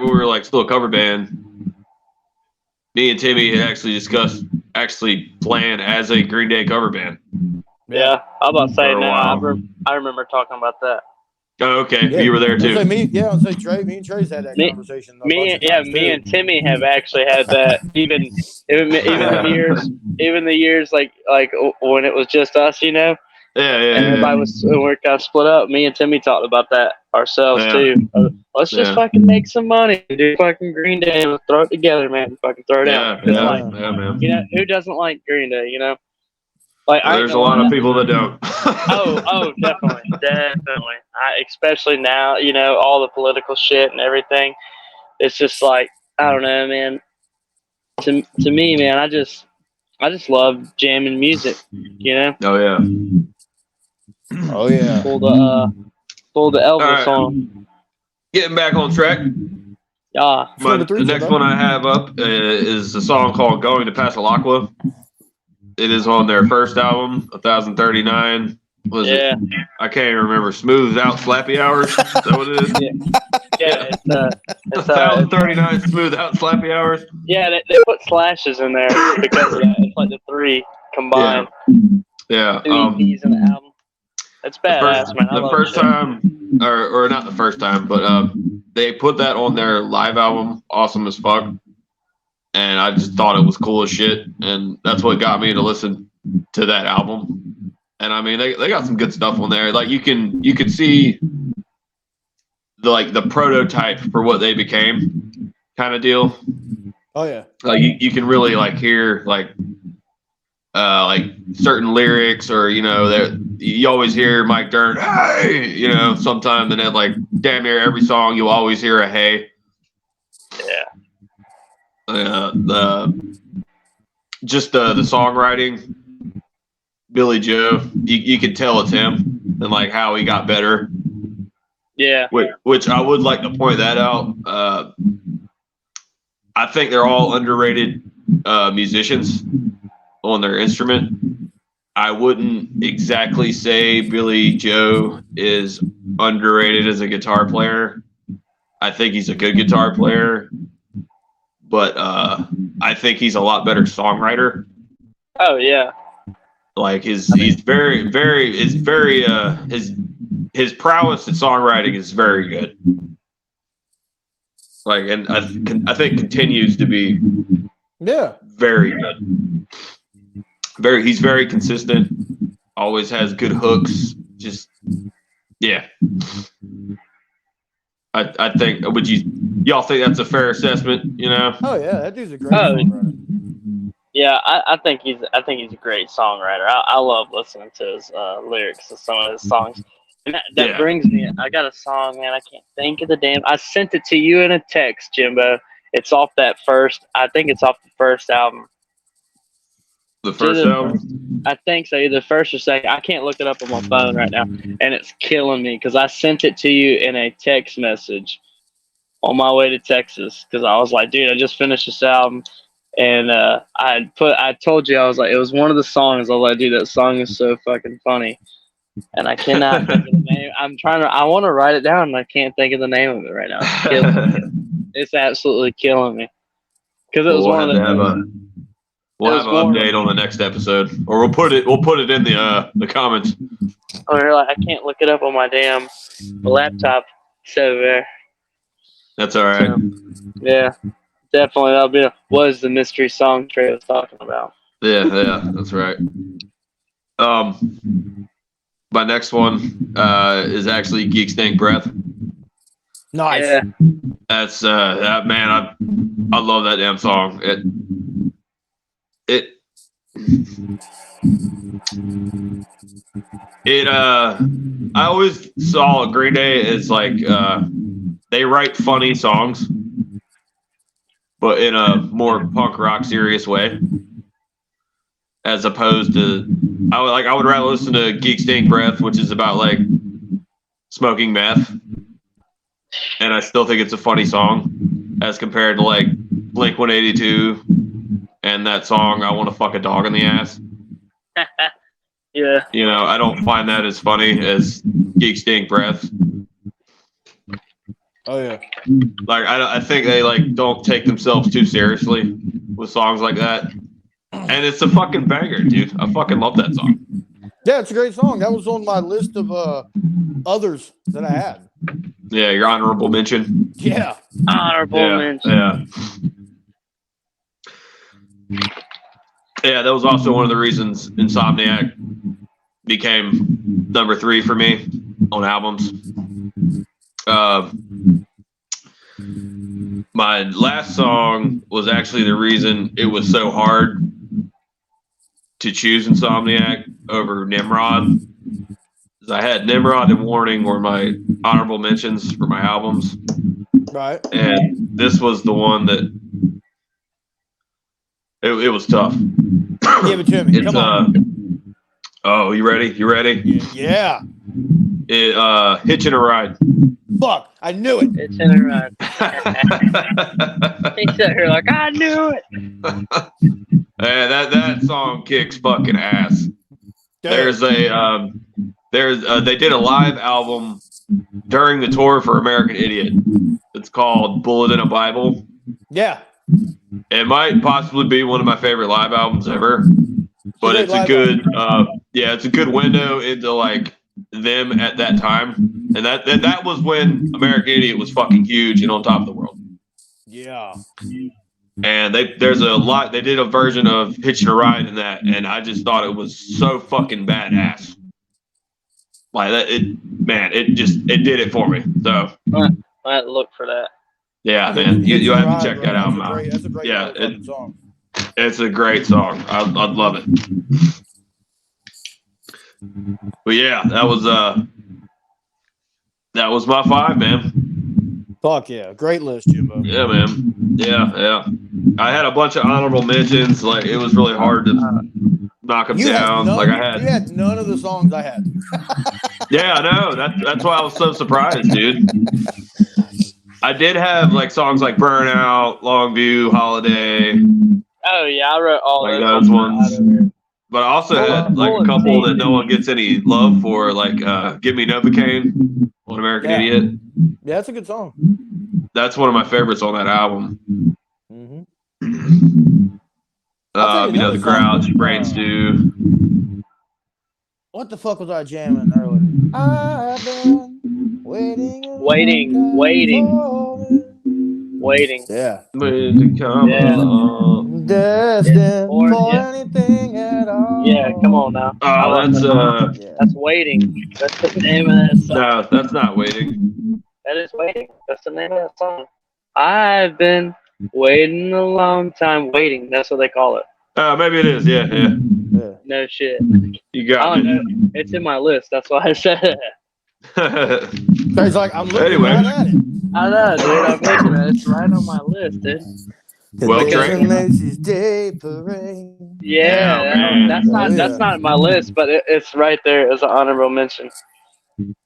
were like still a cover band, me and Timmy had actually discussed playing as a Green Day cover band. Yeah, I'm about to say now. I remember talking about that. Oh, okay. Yeah. You were there too. I'll say Trey. Me and Trey's had that conversation. Me and Timmy have actually had that. even the years like when it was just us, you know. And everybody we're kind of split up. Me and Timmy talked about that ourselves too. Let's just fucking make some money, do fucking Green Day, and throw it together, man. Fucking throw it out. Man. You know, who doesn't like Green Day? You know, like there's a lot of people that don't. definitely. Especially now, you know, all the political shit and everything. It's just like I don't know, man. To me, man, I just love jamming music. You know. Oh yeah. Pull the Elvis on. Getting back on track. Yeah. The next one I have up is a song called "Going to Pasalacqua." It is on their first album, 1039. I can't even remember. Smooth Out Slappy Hours. Is that what it is? It's 1039 Smooth Out Slappy Hours. Yeah, they put slashes in there because of that. It's like the 3 combined. Yeah. 2 EPs in the album. It's badass, man. The first time, or not the first time, but they put that on their live album, Awesome as Fuck. And I just thought it was cool as shit. And that's what got me to listen to that album. And I mean, they got some good stuff on there. Like you could see the prototype for what they became kind of deal. Oh yeah. Like you can really hear certain lyrics, or you know, you always hear Mike Dirnt, hey, you know, sometime, and then damn near every song you always hear a hey. Yeah. The songwriting, Billy Joe, you can tell it's him, and how he got better. Yeah. Which I would like to point that out. I think they're all underrated musicians on their instrument. I wouldn't exactly say Billy Joe is underrated as a guitar player. I think he's a good guitar player, but I think he's a lot better songwriter. Oh yeah. His prowess at songwriting is very good. And I think continues to be very good. He's very consistent. Always has good hooks. Just I think y'all think that's a fair assessment? You know? Oh yeah, that dude's a great songwriter. Yeah, I think he's a great songwriter. I love listening to his lyrics of some of his songs. And that brings me. I got a song, man. I can't think of the damn. I sent it to you in a text, Jimbo. It's off that first. I think it's off the first album. The first album? I think so. Either first or second. I can't look it up on my phone right now, and it's killing me because I sent it to you in a text message on my way to Texas because I was like, dude, I just finished this album. And I told you, I was like, it was one of the songs. I was like, dude, that song is so fucking funny. And I cannot think of the name. I want to write it down, and I can't think of the name of it right now. It's killing me. It's absolutely killing me. Because it was one of the. We'll have an update on the next episode, or we'll put it in the comments. Or like, I can't look it up on my damn laptop. It's over there. That's all right. So, yeah. Definitely, that'll be was the mystery song Trey was talking about. Yeah, that's right. My next one is actually Geek Stank Breath. Nice. Yeah. That's man, I love that damn song. I always saw Green Day as like they write funny songs, but in a more punk rock serious way, as opposed to I would rather listen to Geek Stink Breath, which is about like smoking meth, and I still think it's a funny song as compared to like Blink-182 and that song I Want to Fuck a Dog in the Ass. Yeah. You know, I don't find that as funny as Geek Stink Breath. Oh yeah. Like I think they like don't take themselves too seriously with songs like that, and it's a fucking banger, dude. I fucking love that song. Yeah, it's a great song. That was on my list of others that I had. Yeah, your honorable mention. Yeah, honorable mention. Yeah, that was also one of the reasons Insomniac became number 3 for me on albums. My last song was actually the reason it was so hard to choose Insomniac over Nimrod. I had Nimrod and Warning were my honorable mentions for my albums. right. And this was the one that it was tough. Give it to me. Come on. Oh, you ready? You ready? Yeah. Hitching a Ride. Fuck, I knew it. Hitching a Ride. He sat here like, I knew it. Yeah, that song kicks fucking ass. There's they did a live album during the tour for American Idiot. It's called Bullet in a Bible. Yeah. It might possibly be one of my favorite live albums ever, but it's a good it's a good window into like them at that time, and that was when American Idiot was fucking huge and on top of the world. Yeah. And they did a version of Hitching a Ride in that, and I just thought it was so fucking badass. Like that, it did it for me. So I had to look for that. Yeah, man, you have to check that album out. That's a great song. It's a great song. I'd love it. But yeah, that was my 5, man. Fuck yeah, great list, Jimbo. Yeah, man. Yeah. I had a bunch of honorable mentions. Like it was really hard to knock them down. You had none of the songs I had. Yeah, I know. That's why I was so surprised, dude. I did have like songs like Burnout, Longview, Holiday. Oh yeah, I wrote all like those ones. But I also had like a couple that no one gets any love for, like Give Me Novocaine on American Idiot. Yeah, that's a good song. That's one of my favorites on that album. Mm-hmm. The Grouch, Brain Stew. What the fuck was I jamming earlier? I've been waiting. Yeah. Waiting to come along. Destined for anything at all. Yeah, come on now. Oh, that's Waiting. That's the name of that song. No, that's not Waiting. That is Waiting. That's the name of that song. I've been waiting a long time. Waiting. That's what they call it. Maybe it is. Yeah. Yeah. No shit. You got Oh, no. me. It's in my list. That's why I said it. So he's like, I'm looking Anyway. right at it. I know, dude. I'm looking at it. It's right on my list, dude. Well, There's Trey. a Macy's Day Parade. Yeah, man. that's not my list, but it's right there as an honorable mention.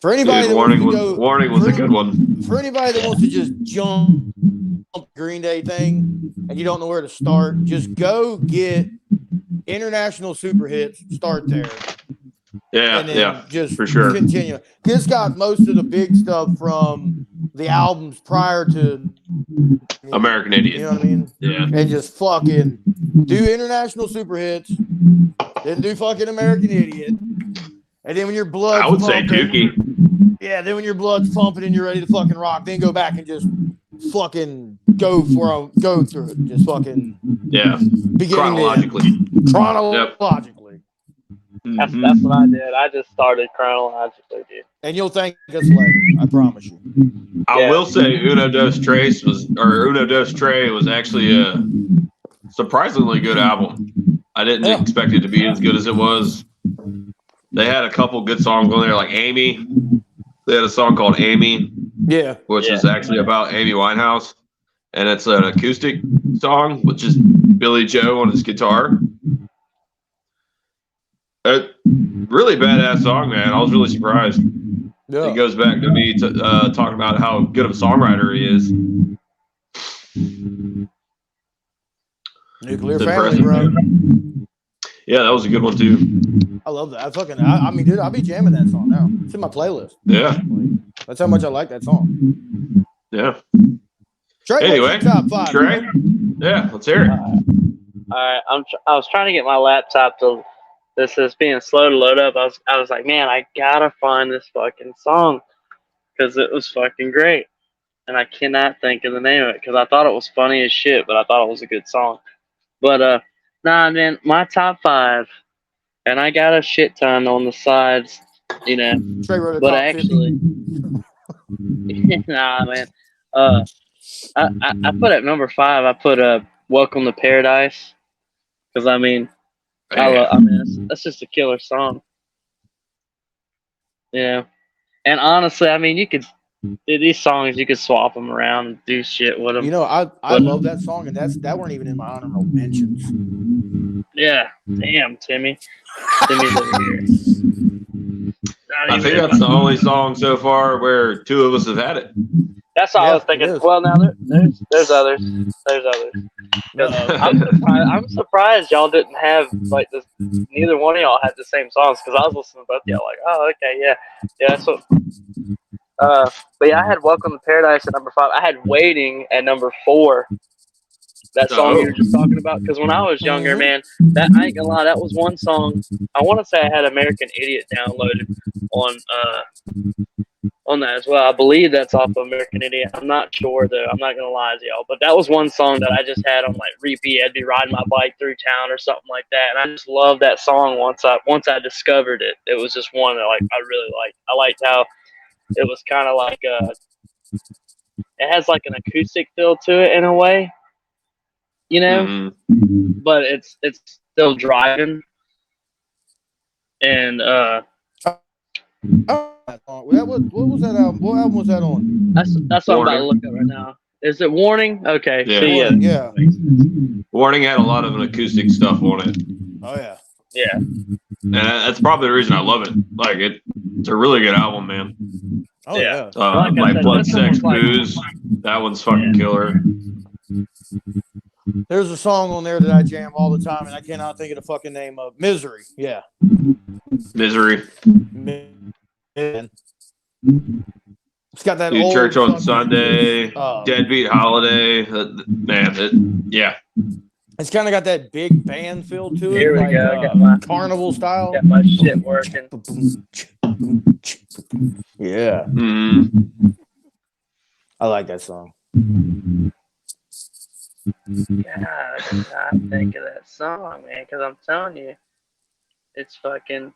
For anybody Dude, that wants Warning to go, Warning was a good one. for anybody that wants to just jump the Green Day thing and you don't know where to start, just go get international super hits. Start there. Yeah, And then just for sure. continue. It's got most of the big stuff from the albums prior to American Idiot. You know what I mean? Yeah. And just fucking do international super hits, then do fucking American Idiot. And then when your blood's I would say pumping, Dookie. yeah, then when your blood's pumping and you're ready to fucking rock, then go back and just fucking go through it. Just fucking beginning chronologically. That's what I did. I just started chronologically, dude. And you'll thank us later. I promise you. I will say Uno Dos Tres was actually a surprisingly good album. I didn't expect it to be as good as it was. They had a couple good songs on there, like Amy. They had a song called Amy, which is actually about Amy Winehouse, and it's an acoustic song with just Billy Joe on his guitar. A really badass song, man. I was really surprised. Yeah. It goes back to me talking about how good of a songwriter he is. Nuclear Family, bro. Yeah, that was a good one too. I love that. I mean, dude, I'll be jamming that song now. It's in my playlist. Yeah. That's how much I like that song. Yeah. Trey, Anyway, what's your top 5? Trey? Yeah, let's hear it. All right, I was trying to get my laptop to. This is being slow to load up. I was like, man, I gotta find this fucking song because it was fucking great, and I cannot think of the name of it because I thought it was funny as shit, but I thought it was a good song. But nah, man, my top 5, and I got a shit ton on the sides, you know. Trey wrote a But top actually, 50. nah, man. I put at number 5. I put "Welcome to Paradise" because I mean. That's just a killer song. Yeah. And honestly, I mean, these songs, you could swap them around and do shit with them. You know, I love that song, and that weren't even in my honorable mentions. Yeah. Damn, Timmy. Timmy's over here. I think that's the only song so far where two of us have had it. That's all I was thinking. Well, now there's others. There's others. I'm surprised y'all didn't have like this. Neither one of y'all had the same songs because I was listening to both y'all like, oh, okay, yeah. That's what. But yeah, I had "Welcome to Paradise" at number 5. I had "Waiting" at number 4. That song you were just talking about. Because when I was younger, man, that I ain't gonna lie, that was one song. I want to say I had "American Idiot" downloaded on that as well. I believe that's off of "American Idiot." I'm not sure though. I'm not gonna lie to y'all, but that was one song that I just had on like repeat. I'd be riding my bike through town or something like that, and I just loved that song. Once I discovered it, it was just one that like I really liked. I liked how it was kind of like it has like an acoustic feel to it in a way, you know, but it's still driving and What was that album? What album was that on? That's what I'm about to look at right now. Is it Warning? Okay. Yeah. So yeah. Warning had a lot of acoustic stuff on it. Oh yeah. Yeah. And that's probably the reason I love it. Like it's a really good album, man. Oh yeah. Like Blood, Sex, Booze. That one's fucking killer. There's a song on there that I jam all the time, and I cannot think of the fucking name of Misery. Yeah. Misery. Man. It's got that Dude, old Church on fucking, Sunday, Deadbeat Holiday. Yeah. It's kind of got that big band feel to it. Here we like, go. I got my carnival style. Got my shit working. Yeah. Mm-hmm. I like that song. God, I think of that song, man, because I'm telling you, it's fucking.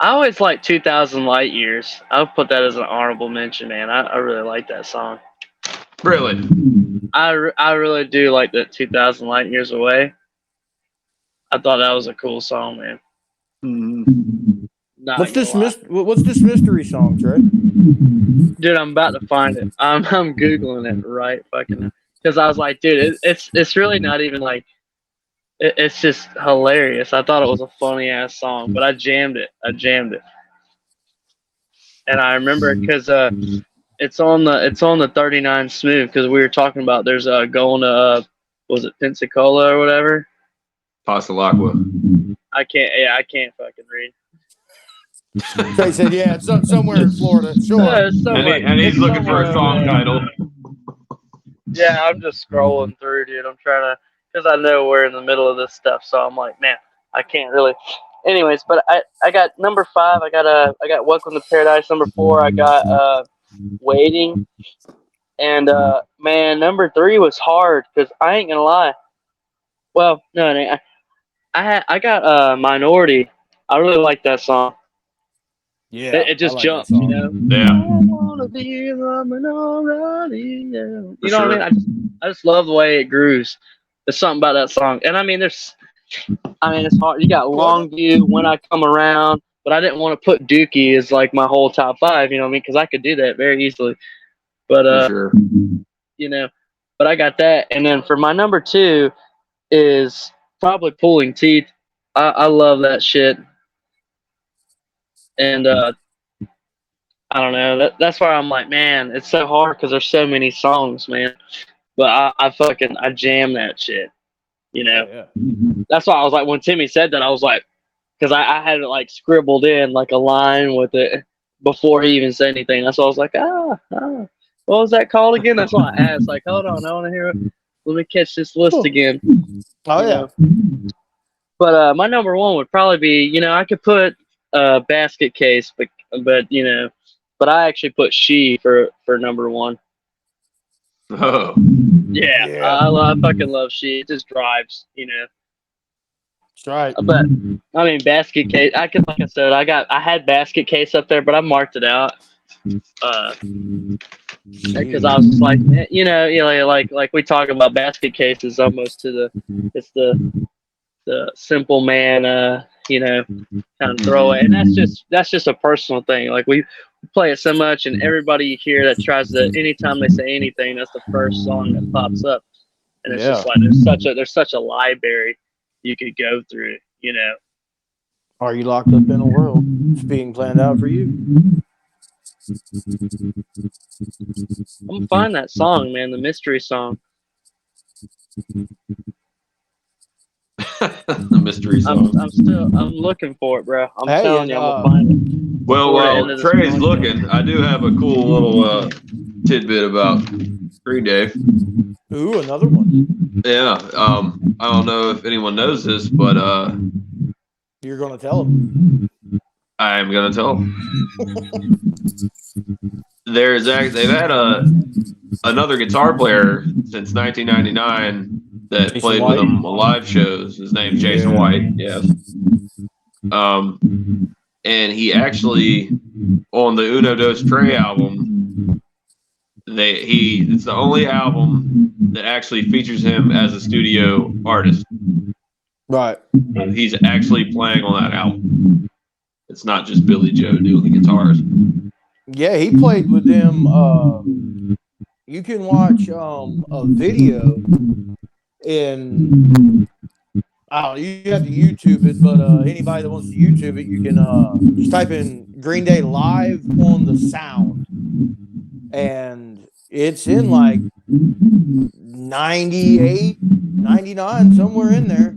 I always like 2000 Light Years. I'll put that as an honorable mention, man. I really like that song. Really? I really do like that 2000 Light Years Away. I thought that was a cool song, man. Not What's gonna this? lie. What's this mystery song, Trey? Dude, I'm about to find it. I'm googling it right fucking because I was like, dude, it's really not even like it's just hilarious. I thought it was a funny ass song, but I jammed it. And I remember because it's on the 39 Smooth because we were talking about there's going to was it Pensacola or whatever. Passalacqua. I can't fucking read. Trey said, "Yeah, it's somewhere in Florida." Sure. Yeah, it's somewhere- And he's it's looking for a somewhere song over there. title. Yeah, I'm just scrolling through, dude. I'm trying to, because I know we're in the middle of this stuff, so I'm like, man, I can't really. Anyways, but I got number 5. I got Welcome to Paradise. Number 4, I got Waiting, and man, number 3 was hard because I ain't gonna lie. Well, no, it ain't. I got Minority. I really like that song. Yeah, It just I like jumps, that you song. know. Yeah. I wanna be a minority. You know what sure. I mean? I just love the way it grooves. There's something about that song, and I mean, it's hard. You got Longview, When I Come Around, but I didn't want to put Dookie as like my whole top 5. You know what I mean? Because I could do that very easily. But For sure. you know, but I got that, and then for my number 2 is probably Pulling Teeth. I love that shit. And I don't know. That's why I'm like, man, it's so hard because there's so many songs, man. But I jam that shit. You know. Yeah. That's why I was like, when Timmy said that, I was like, because I had it like scribbled in like a line with it before he even said anything. That's why I was like, what was that called again? That's why I asked. Like, hold on, I want to hear it. Let me catch this list again. Oh You yeah. know? But my number 1 would probably be, I could put Basket Case, but but I actually put She for number 1. Oh. Yeah, Yeah. I fucking love She. It just drives, That's right. But I mean, Basket Case. Like I said, I had Basket Case up there, but I marked it out. Because I was just like, like we talk about Basket Case is almost it's the simple man, kind of throwaway, and that's just a personal thing. Like we play it so much, and everybody here that tries to, anytime they say anything, that's the first song that pops up, and it's just like there's such a library you could go through. Are you locked up in a world? It's being planned out for you. I'm gonna find that song, man, the mystery song. The mystery song. I'm looking for it, bro. I'm Hey, telling you, I'm and, gonna find it. Well, Before the end while of this Trey's podcast. looking, I do have a cool little tidbit about Green Day. Ooh, another one. Yeah. I don't know if anyone knows this, but You're gonna tell them. I'm gonna tell them. They've had another guitar player since 1999 that Jason played White? with them on live shows. His name's Jason Yeah. White. Yes. And he actually on the Uno Dos Tre album, it's the only album that actually features him as a studio artist. Right. He's actually playing on that album. It's not just Billy Joe doing the guitars. Yeah, he played with them. You can watch a video in. You have to YouTube it, but anybody that wants to YouTube it, you can just type in Green Day live on the sound, and it's in like 98, 99, somewhere in there.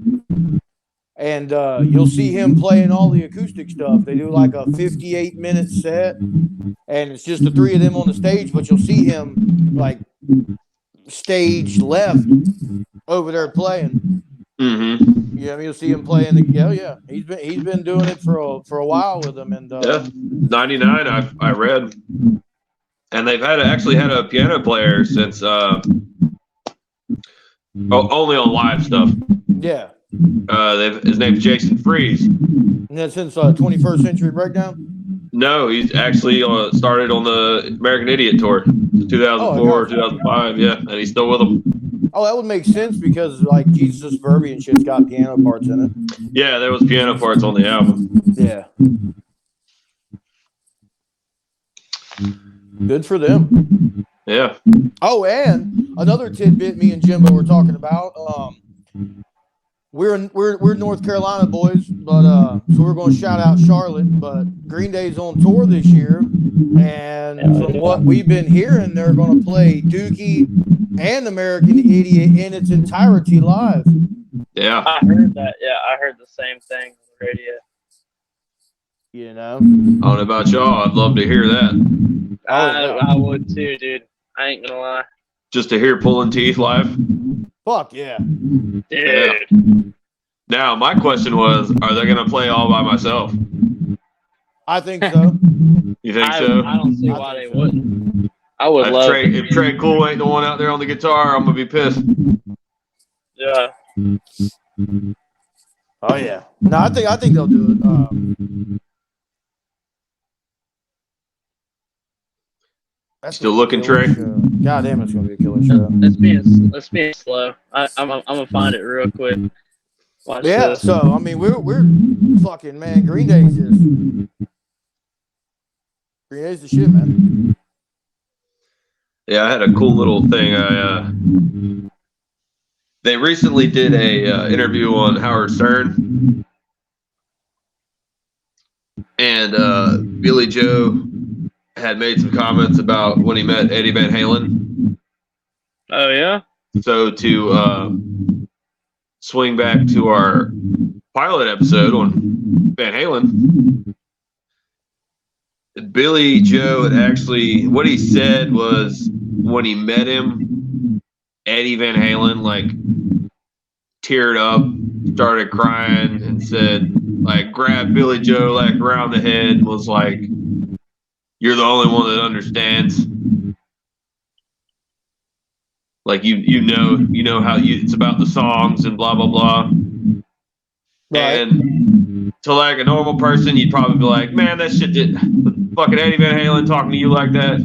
And you'll see him playing all the acoustic stuff. They do like a 58-minute set, and it's just the 3 of them on the stage, but you'll see him like stage left over there playing. Mm-hmm. Yeah, you'll see him playing. He's been doing it for a while with them, and 99. I read, and they've actually had a piano player since only on live stuff. yeah. His name's Jason Freeze. And that's since 21st Century Breakdown? No, he's actually started on the American Idiot tour, 2004, 2005. Yeah, and he's still with them. Oh, that would make sense because like Jesus Verbi and shit's got piano parts in it. Yeah, there was piano parts on the album. Yeah. Good for them. Yeah. Oh, and another tidbit me and Jimbo were talking about. We're North Carolina boys, but so we're going to shout out Charlotte. But Green Day's on tour this year, and from what we've been hearing, they're going to play Dookie and American Idiot in its entirety live. Yeah, I heard that. Yeah, I heard the same thing on the radio. You know, I don't know about y'all. I'd love to hear that. I would too, dude. I ain't gonna lie. Just to hear Pulling Teeth live. Fuck yeah, dude. Yeah. Now, my question was, are they going to play All By Myself? I think so. You think so? I don't see why they wouldn't. I would love if Trey Cool ain't the one out there on the guitar, I'm going to be pissed. Yeah. Oh yeah. No, I think they'll do it. That's Still looking, Trey? God damn, it's gonna be a killer show. Let's be slow. I'm gonna find it real quick. Watch Yeah. this. So I mean, we're fucking man. Green Day's the shit, man. Yeah, I had a cool little thing. They recently did a interview on Howard Stern, and Billy Joe had made some comments about when he met Eddie Van Halen. Oh yeah. So to swing back to our pilot episode on Van Halen, Billy Joe had actually, what he said was when he met him, Eddie Van Halen like teared up, started crying, and said, like, grabbed Billy Joe like around the head and was like, "You're the only one that understands." Like you know how it's about the songs and blah blah blah. Right. And to like a normal person, you'd probably be like, "Man, that shit did fucking Eddie Van Halen talking to you like that."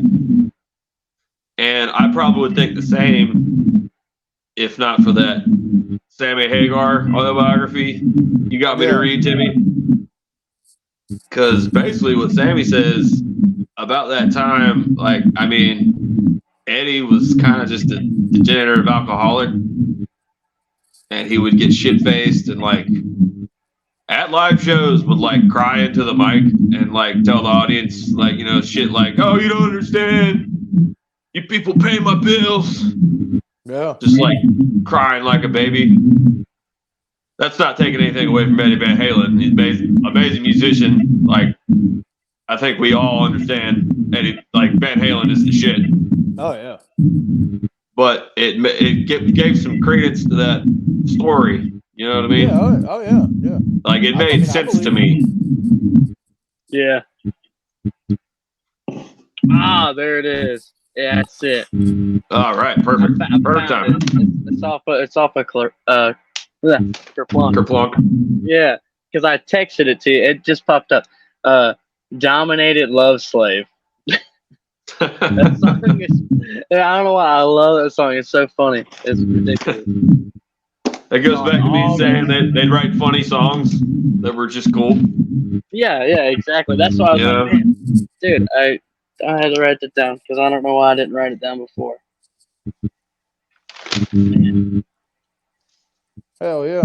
And I probably would think the same if not for that Sammy Hagar autobiography you got me to read, Timmy. Because basically what Sammy says about that time, like, I mean, Eddie was kind of just a degenerative alcoholic, and he would get shit-faced and, like, at live shows would, like, cry into the mic and, like, tell the audience, like, you know, shit like, "Oh, you don't understand. You people pay my bills." Yeah. Just, like, crying like a baby. That's not taking anything away from Eddie Van Halen. He's an amazing musician. Like, I think we all understand Eddie, like, Van Halen is the shit. Oh, yeah. But it gave some credence to that story. You know what I mean? Yeah. Oh, yeah. Yeah. Like, it made sense to me. Yeah. Ah, there it is. Yeah, that's it. All right, perfect. Perfect time. It's off a Kerplunk. Kerplunk. Yeah, because I texted it to you. It just popped up. Dominated Love Slave. That song is, I don't know why I love that song. It's so funny. It's ridiculous. It goes back to me saying that they'd write funny songs that were just cool. Yeah, exactly. That's why I was like, man, dude, I had to write that down because I don't know why I didn't write it down before. Man. Hell yeah.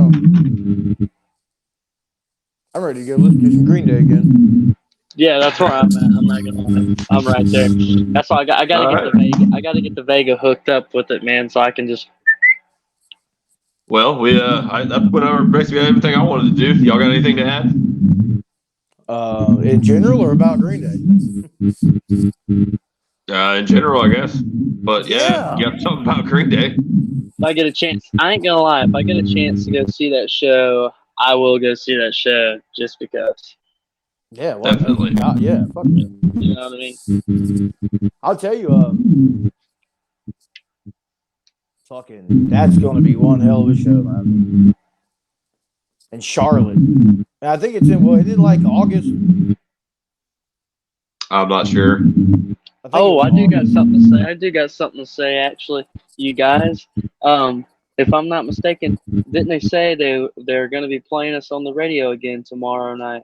I'm ready to go listen to some Green Day again. Yeah, that's where I'm at. I'm not gonna lie. I'm right there. That's why I gotta get the Vega. I gotta get the Vega hooked up with it, man, so I can just. Well, that went over basically everything I wanted to do. Y'all got anything to add? In general or about Green Day? In general, I guess. But yeah, you got something about Green Day. If I get a chance, I ain't gonna lie. If I get a chance to go see that show, I will go see that show just because. Yeah, well, definitely. Yeah, fuck yeah. You know what I mean? I'll tell you, fucking, that's gonna be one hell of a show, man. in Charlotte. And I think it's in like August. I'm not sure. Oh, I do got something to say. I do got something to say, actually. You guys, if I'm not mistaken, didn't they say they're going to be playing us on the radio again tomorrow night?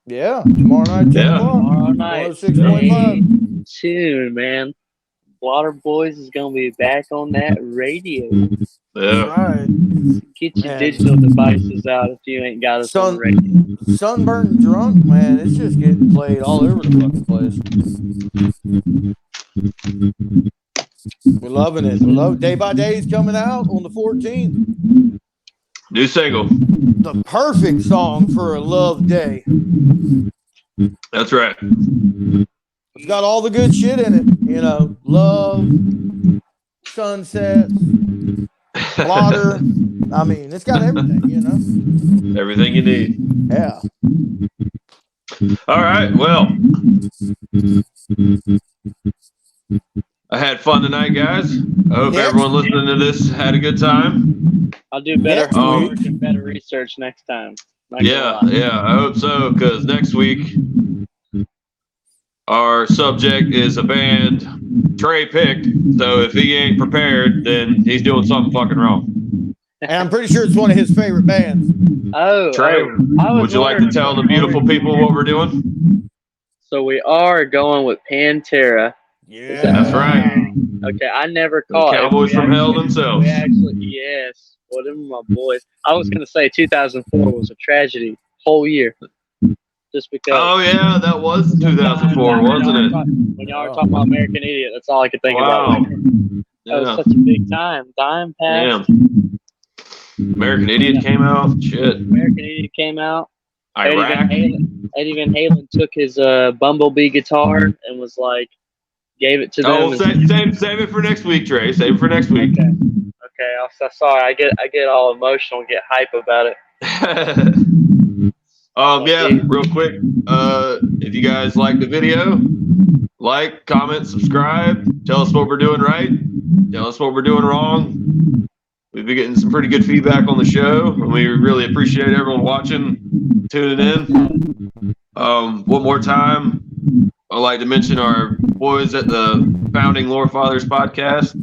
Yeah, tomorrow night, 10 Yeah. o'clock. Tomorrow night. 106.5. Stay tuned, man. Water Boys is going to be back on that radio. Yeah. That's right. Get your Man. digital devices out if you ain't got us on the radio. Sunburned and drunk, man. It's just getting played all over the fucking place. We're loving it. We love Day by Day is coming out on the 14th. New single. The perfect song for a love day. That's right. It's got all the good shit in it. You know, love, sunsets, water. I mean, it's got everything, you know. Everything you need. Yeah. All right. Well, I had fun tonight, guys. I hope everyone listening to this had a good time. I'll do better Next homework week. and better research next time. Not Yeah, gonna lie. yeah, I hope so, because next week our subject is a band Trey picked. So if he ain't prepared, then he's doing something fucking wrong. And I'm pretty sure it's one of his favorite bands. Trey, would you like to tell the beautiful people what we're doing? So we are going with Pantera. Yeah. That's right. Okay, I never The caught it. Cowboys from hell themselves. We actually, yes. Well, them are my boys. I was going to say 2004 was a tragedy. Whole year. Just because. Oh, yeah, that was 2004, wasn't it? When y'all were talking about American Idiot, that's all I could think Wow. about. That was Yeah. such a big time. Dime passed. Damn. American Idiot came out. Shit. American Idiot came out. Iraq. Eddie Van Halen took his Bumblebee guitar and was like, gave it to them. Oh, save it for next week, Trey. Save it for next week. Okay. I'm so sorry. I get all emotional and get hype about it. Yeah, real quick. If you guys like the video, like, comment, subscribe. Tell us what we're doing right. Tell us what we're doing wrong. We've been getting some pretty good feedback on the show, and we really appreciate everyone watching, tuning in. One more time, I'd like to mention our boys at the Founding Lore Fathers podcast,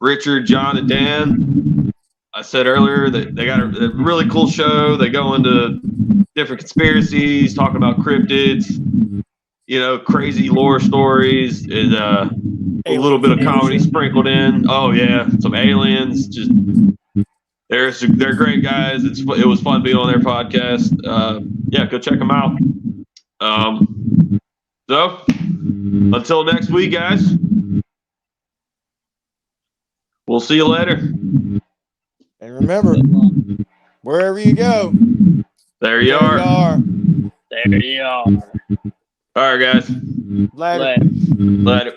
Richard, John, and Dan. I said earlier that they got a really cool show. They go into different conspiracies, talking about cryptids, you know, crazy lore stories, and a little bit of comedy sprinkled in. Oh yeah, some aliens. Just they're great guys. It was fun being on their podcast. Yeah, go check them out. So until next week, guys, we'll see you later. And remember, wherever you go, There you are. There you are. All right, guys. Later. Later.